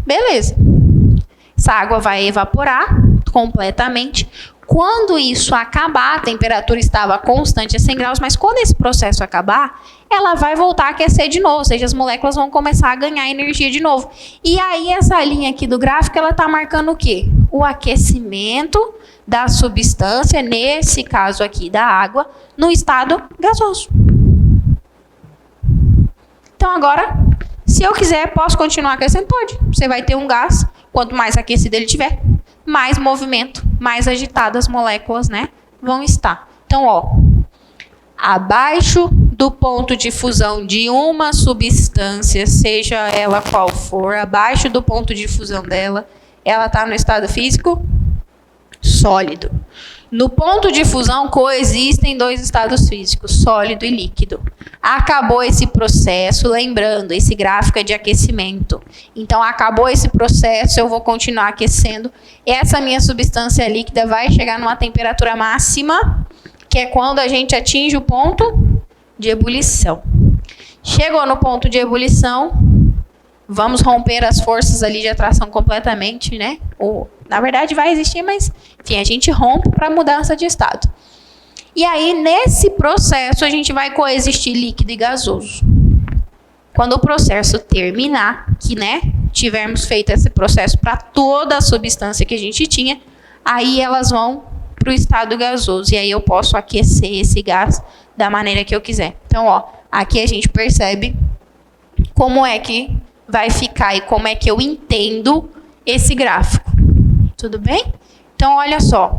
Beleza. Essa água vai evaporar completamente. Quando isso acabar, a temperatura estava constante a 100 graus, mas quando esse processo acabar, ela vai voltar a aquecer de novo, ou seja, as moléculas vão começar a ganhar energia de novo. E aí, essa linha aqui do gráfico, ela está marcando o quê? O aquecimento da substância, nesse caso aqui da água, no estado gasoso. Então, agora, se eu quiser, posso continuar aquecendo? Pode. Você vai ter um gás, quanto mais aquecido ele tiver, mais movimento, mais agitadas as moléculas, né, vão estar. Então, ó, abaixo do ponto de fusão de uma substância, seja ela qual for, abaixo do ponto de fusão dela, ela está no estado físico sólido. No ponto de fusão coexistem dois estados físicos, sólido e líquido. Acabou esse processo, lembrando, esse gráfico é de aquecimento. Então, acabou esse processo, eu vou continuar aquecendo. Essa minha substância líquida vai chegar numa temperatura máxima, que é quando a gente atinge o ponto de ebulição. Chegou no ponto de ebulição, vamos romper as forças ali de atração completamente, né? Na verdade, vai existir, mas, enfim, a gente rompe para mudança de estado. E aí, nesse processo, a gente vai coexistir líquido e gasoso. Quando o processo terminar, que, né, tivermos feito esse processo para toda a substância que a gente tinha, aí elas vão para o estado gasoso. E aí eu posso aquecer esse gás da maneira que eu quiser. Então, ó, aqui a gente percebe como é que vai ficar e como é que eu entendo esse gráfico. Tudo bem? Então, olha só.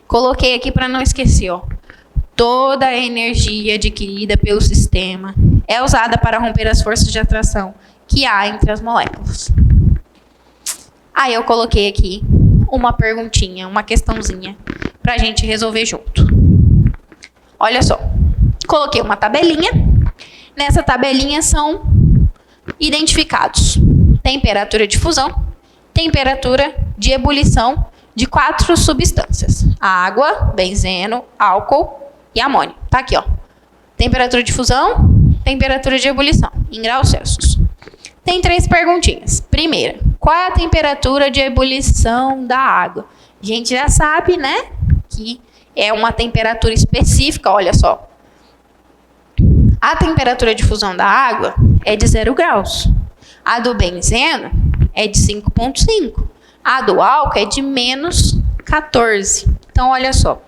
Coloquei aqui para não esquecer, ó. Toda a energia adquirida pelo sistema é usada para romper as forças de atração que há entre as moléculas. Aí eu coloquei aqui uma perguntinha, uma questãozinha para a gente resolver junto. Olha só. Coloquei uma tabelinha. Nessa tabelinha são identificados temperatura de fusão, temperatura de ebulição de 4 substâncias: água, benzeno, álcool e amônio. Tá aqui, ó. Temperatura de fusão, temperatura de ebulição em graus Celsius. Tem 3 perguntinhas. Primeira, qual é a temperatura de ebulição da água? A gente já sabe, né, que é uma temperatura específica, olha só. A temperatura de fusão da água é de 0 graus. A do benzeno é de 5,5. A do álcool é de menos 14. Então, olha só.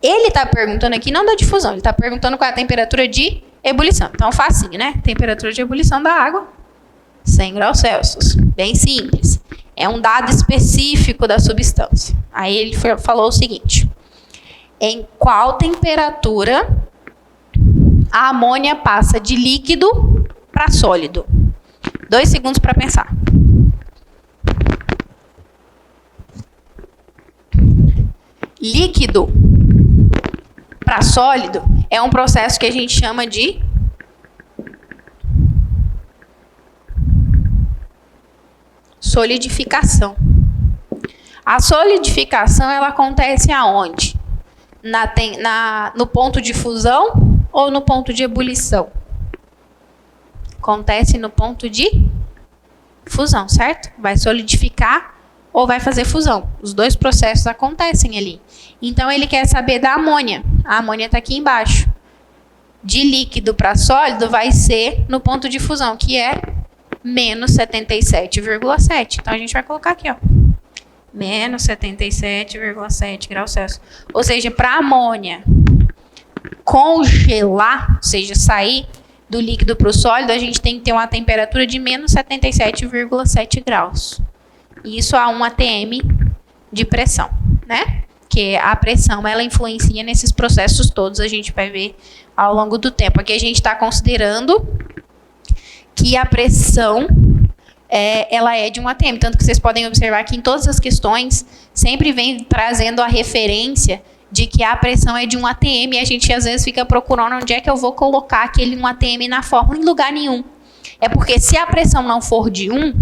Ele está perguntando aqui, não da difusão, ele está perguntando qual é a temperatura de ebulição. Então, facinho, né? Temperatura de ebulição da água, 100 graus Celsius. Bem simples. É um dado específico da substância. Aí ele falou o seguinte: em qual temperatura a amônia passa de líquido para sólido? 2 segundos para pensar. Líquido para sólido é um processo que a gente chama de solidificação. A solidificação, ela acontece aonde? No ponto de fusão ou no ponto de ebulição? Acontece no ponto de fusão, certo? Vai solidificar ou vai fazer fusão. Os dois processos acontecem ali. Então, ele quer saber da amônia. A amônia está aqui embaixo. De líquido para sólido vai ser no ponto de fusão, que é menos 77,7. Então, a gente vai colocar aqui, ó. Menos 77,7 graus Celsius. Ou seja, para a amônia congelar, ou seja, sair do líquido para o sólido, a gente tem que ter uma temperatura de menos 77,7 graus. Isso a 1 atm de pressão, né? Que a pressão, ela influencia nesses processos todos, a gente vai ver ao longo do tempo. Aqui a gente está considerando que a pressão ela é de 1 atm, tanto que vocês podem observar que em todas as questões sempre vem trazendo a referência de que a pressão é de 1 atm e a gente às vezes fica procurando onde é que eu vou colocar aquele 1 atm na fórmula, em lugar nenhum. É porque se a pressão não for de 1,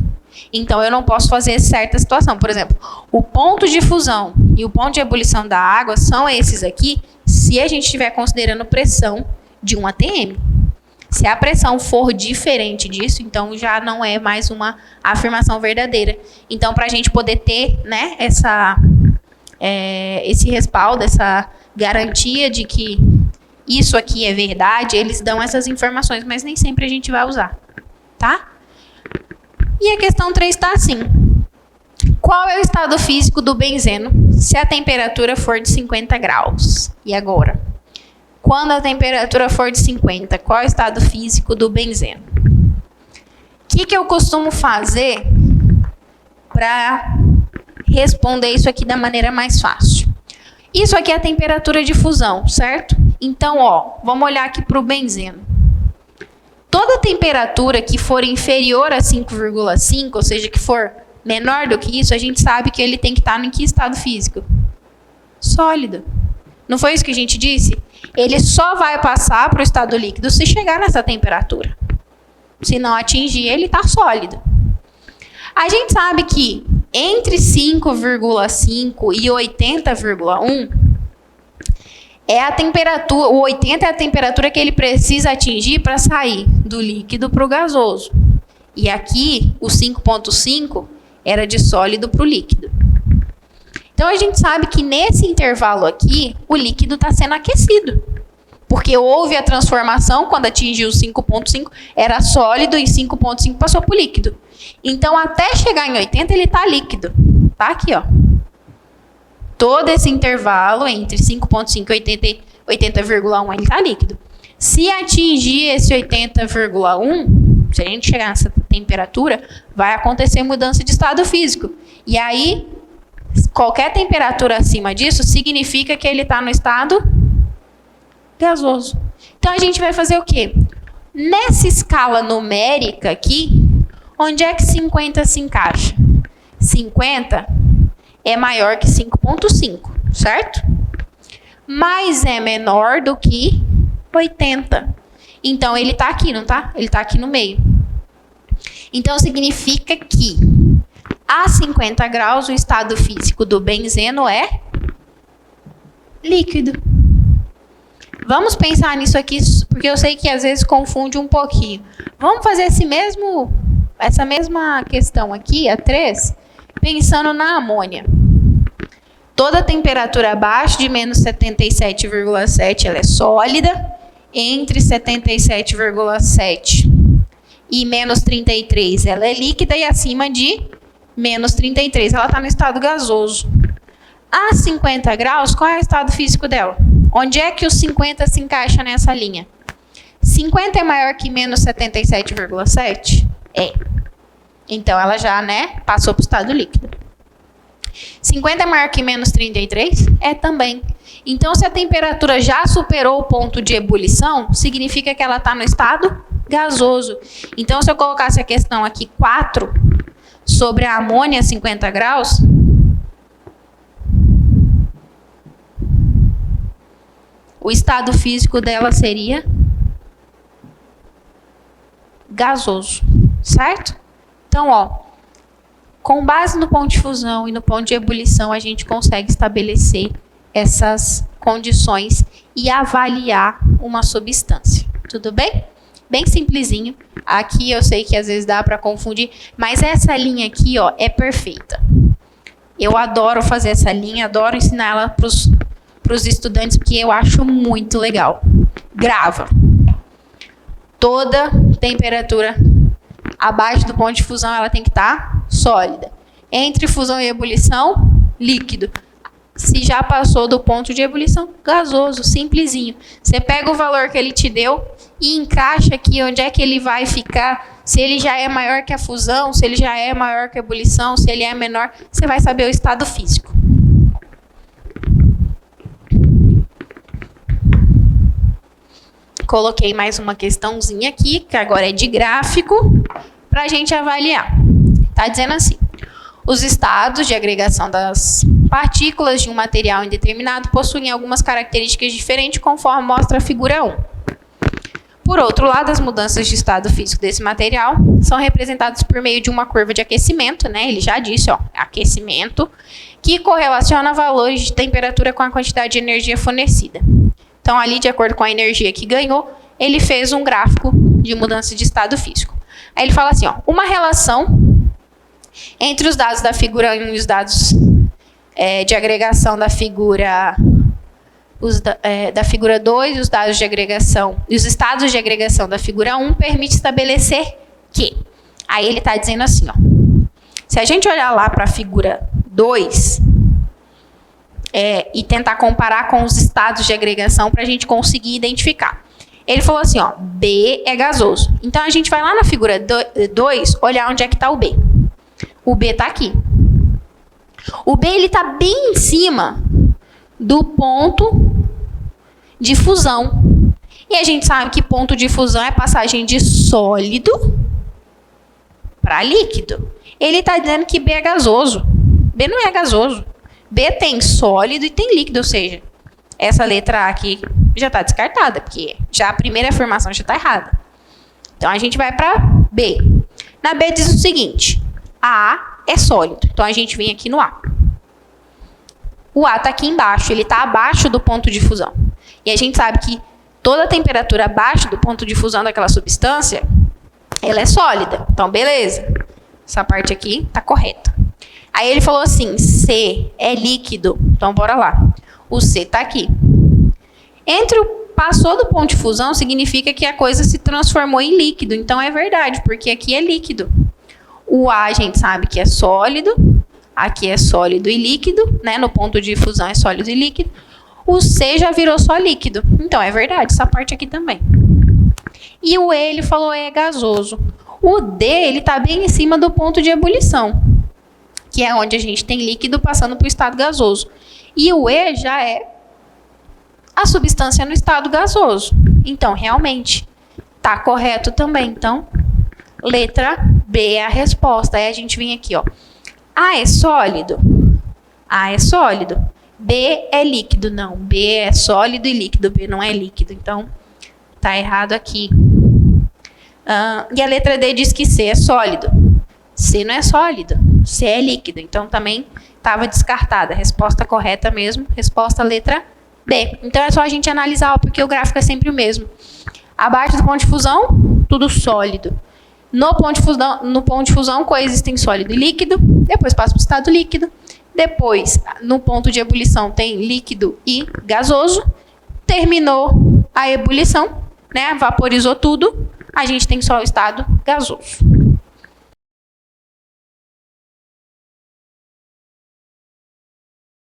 então eu não posso fazer certa situação. Por exemplo, o ponto de fusão e o ponto de ebulição da água são esses aqui, se a gente estiver considerando pressão de 1 atm. Se a pressão for diferente disso, então já não é mais uma afirmação verdadeira. Então, para a gente poder ter, né, esse respaldo, essa garantia de que isso aqui é verdade, eles dão essas informações, mas nem sempre a gente vai usar, tá? E a questão 3 está assim: qual é o estado físico do benzeno se a temperatura for de 50 graus? E agora? Quando a temperatura for de 50, qual é o estado físico do benzeno? O que eu costumo fazer para responder isso aqui da maneira mais fácil? Isso aqui é a temperatura de fusão, certo? Então, ó, vamos olhar aqui para o benzeno. Toda temperatura que for inferior a 5,5, ou seja, que for menor do que isso, a gente sabe que ele tem que estar em que estado físico? sólido. Não foi isso que a gente disse? Ele só vai passar para o estado líquido se chegar nessa temperatura. Se não atingir, ele está sólido. A gente sabe que entre 5,5 e 80,1 é a temperatura, o 80 é a temperatura que ele precisa atingir para sair do líquido para o gasoso. E aqui, o 5,5 era de sólido para o líquido. Então, a gente sabe que nesse intervalo aqui, o líquido está sendo aquecido. Porque houve a transformação, quando atingiu 5,5, era sólido e 5,5 passou para o líquido. Então, até chegar em 80, ele está líquido. Tá aqui, ó. Todo esse intervalo entre 5,5 e 80,1, ele está líquido. Se atingir esse 80,1, se a gente chegar nessa temperatura, vai acontecer mudança de estado físico. E aí, qualquer temperatura acima disso significa que ele está no estado gasoso. Então, a gente vai fazer o quê? Nessa escala numérica aqui, onde é que 50 se encaixa? 50 é maior que 5,5, certo? Mas é menor do que 80. Então, ele está aqui, não está? Ele está aqui no meio. Então, significa que a 50 graus, o estado físico do benzeno é líquido. Vamos pensar nisso aqui, porque eu sei que às vezes confunde um pouquinho. Vamos fazer essa mesma questão aqui, a 3, pensando na amônia. Toda temperatura abaixo de menos 77,7 ela é sólida, entre 77,7 e menos 33 ela é líquida e acima de menos 33 ela está no estado gasoso. A 50 graus, qual é o estado físico dela? Onde é que o 50 se encaixa nessa linha? 50 é maior que menos 77,7? É. Então, ela já, passou para o estado líquido. 50 é maior que menos 33? É também. Então, se a temperatura já superou o ponto de ebulição, significa que ela está no estado gasoso. Então, se eu colocasse a questão aqui 4 sobre a amônia a 50 graus, o estado físico dela seria gasoso, certo? Então, com base no ponto de fusão e no ponto de ebulição, a gente consegue estabelecer essas condições e avaliar uma substância. Tudo bem? Bem simplesinho. Aqui eu sei que às vezes dá para confundir, mas essa linha aqui, é perfeita. Eu adoro fazer essa linha, adoro ensinar ela para os estudantes, porque eu acho muito legal. Grava. Toda temperatura abaixo do ponto de fusão, ela tem que estar sólida. Entre fusão e ebulição, líquido. Se já passou do ponto de ebulição, gasoso, simplesinho. Você pega o valor que ele te deu e encaixa aqui onde é que ele vai ficar. Se ele já é maior que a fusão, se ele já é maior que a ebulição, se ele é menor, você vai saber o estado físico. Coloquei mais uma questãozinha aqui, que agora é de gráfico, para a gente avaliar. Está dizendo assim: os estados de agregação das partículas de um material indeterminado possuem algumas características diferentes, conforme mostra a figura 1. Por outro lado, as mudanças de estado físico desse material são representadas por meio de uma curva de aquecimento, ele já disse, aquecimento, que correlaciona valores de temperatura com a quantidade de energia fornecida. Então, ali, de acordo com a energia que ganhou, ele fez um gráfico de mudança de estado físico. Aí ele fala assim, uma relação entre os dados da figura 1 e os dados de agregação da figura da figura 2, os dados de agregação e os estados de agregação da figura 1 permite estabelecer que. Aí ele está dizendo assim, se a gente olhar lá para a figura 2 e tentar comparar com os estados de agregação para a gente conseguir identificar. Ele falou assim, B é gasoso. Então, a gente vai lá na figura 2, olhar onde é que está o B. O B está aqui. O B está bem em cima do ponto de fusão. E a gente sabe que ponto de fusão é passagem de sólido para líquido. Ele está dizendo que B é gasoso. B não é gasoso. B tem sólido e tem líquido, ou seja, essa letra A aqui já está descartada, porque já a primeira afirmação já está errada. Então, a gente vai para B. Na B diz o seguinte, A é sólido. Então, a gente vem aqui no A. O A está aqui embaixo, ele está abaixo do ponto de fusão. E a gente sabe que toda temperatura abaixo do ponto de fusão daquela substância, ela é sólida. Então, beleza. Essa parte aqui está correta. Aí ele falou assim, C é líquido. Então, bora lá. O C está aqui. Passou do ponto de fusão, significa que a coisa se transformou em líquido. Então, é verdade, porque aqui é líquido. O A, a gente sabe que é sólido. Aqui é sólido e líquido, né? No ponto de fusão é sólido e líquido. O C já virou só líquido. Então, é verdade, essa parte aqui também. E o E, ele falou, é gasoso. O D, ele está bem em cima do ponto de ebulição, que é onde a gente tem líquido passando para o estado gasoso. E o E já é a substância no estado gasoso. Então, realmente, está correto também. Então, letra B é a resposta. Aí a gente vem aqui, ó. A é sólido? A é sólido. B é líquido? Não. B é sólido e líquido. B não é líquido. Então, tá errado aqui. E a letra D diz que C é sólido. C não é sólido. C é líquido. Então, também estava descartada. Resposta correta mesmo. Resposta letra B. Então, é só a gente analisar, porque o gráfico é sempre o mesmo. Abaixo do ponto de fusão, tudo sólido. No ponto de fusão, coexistem sólido e líquido. Depois passa para o estado líquido. Depois, no ponto de ebulição, tem líquido e gasoso. Terminou a ebulição, né? Vaporizou tudo. A gente tem só o estado gasoso.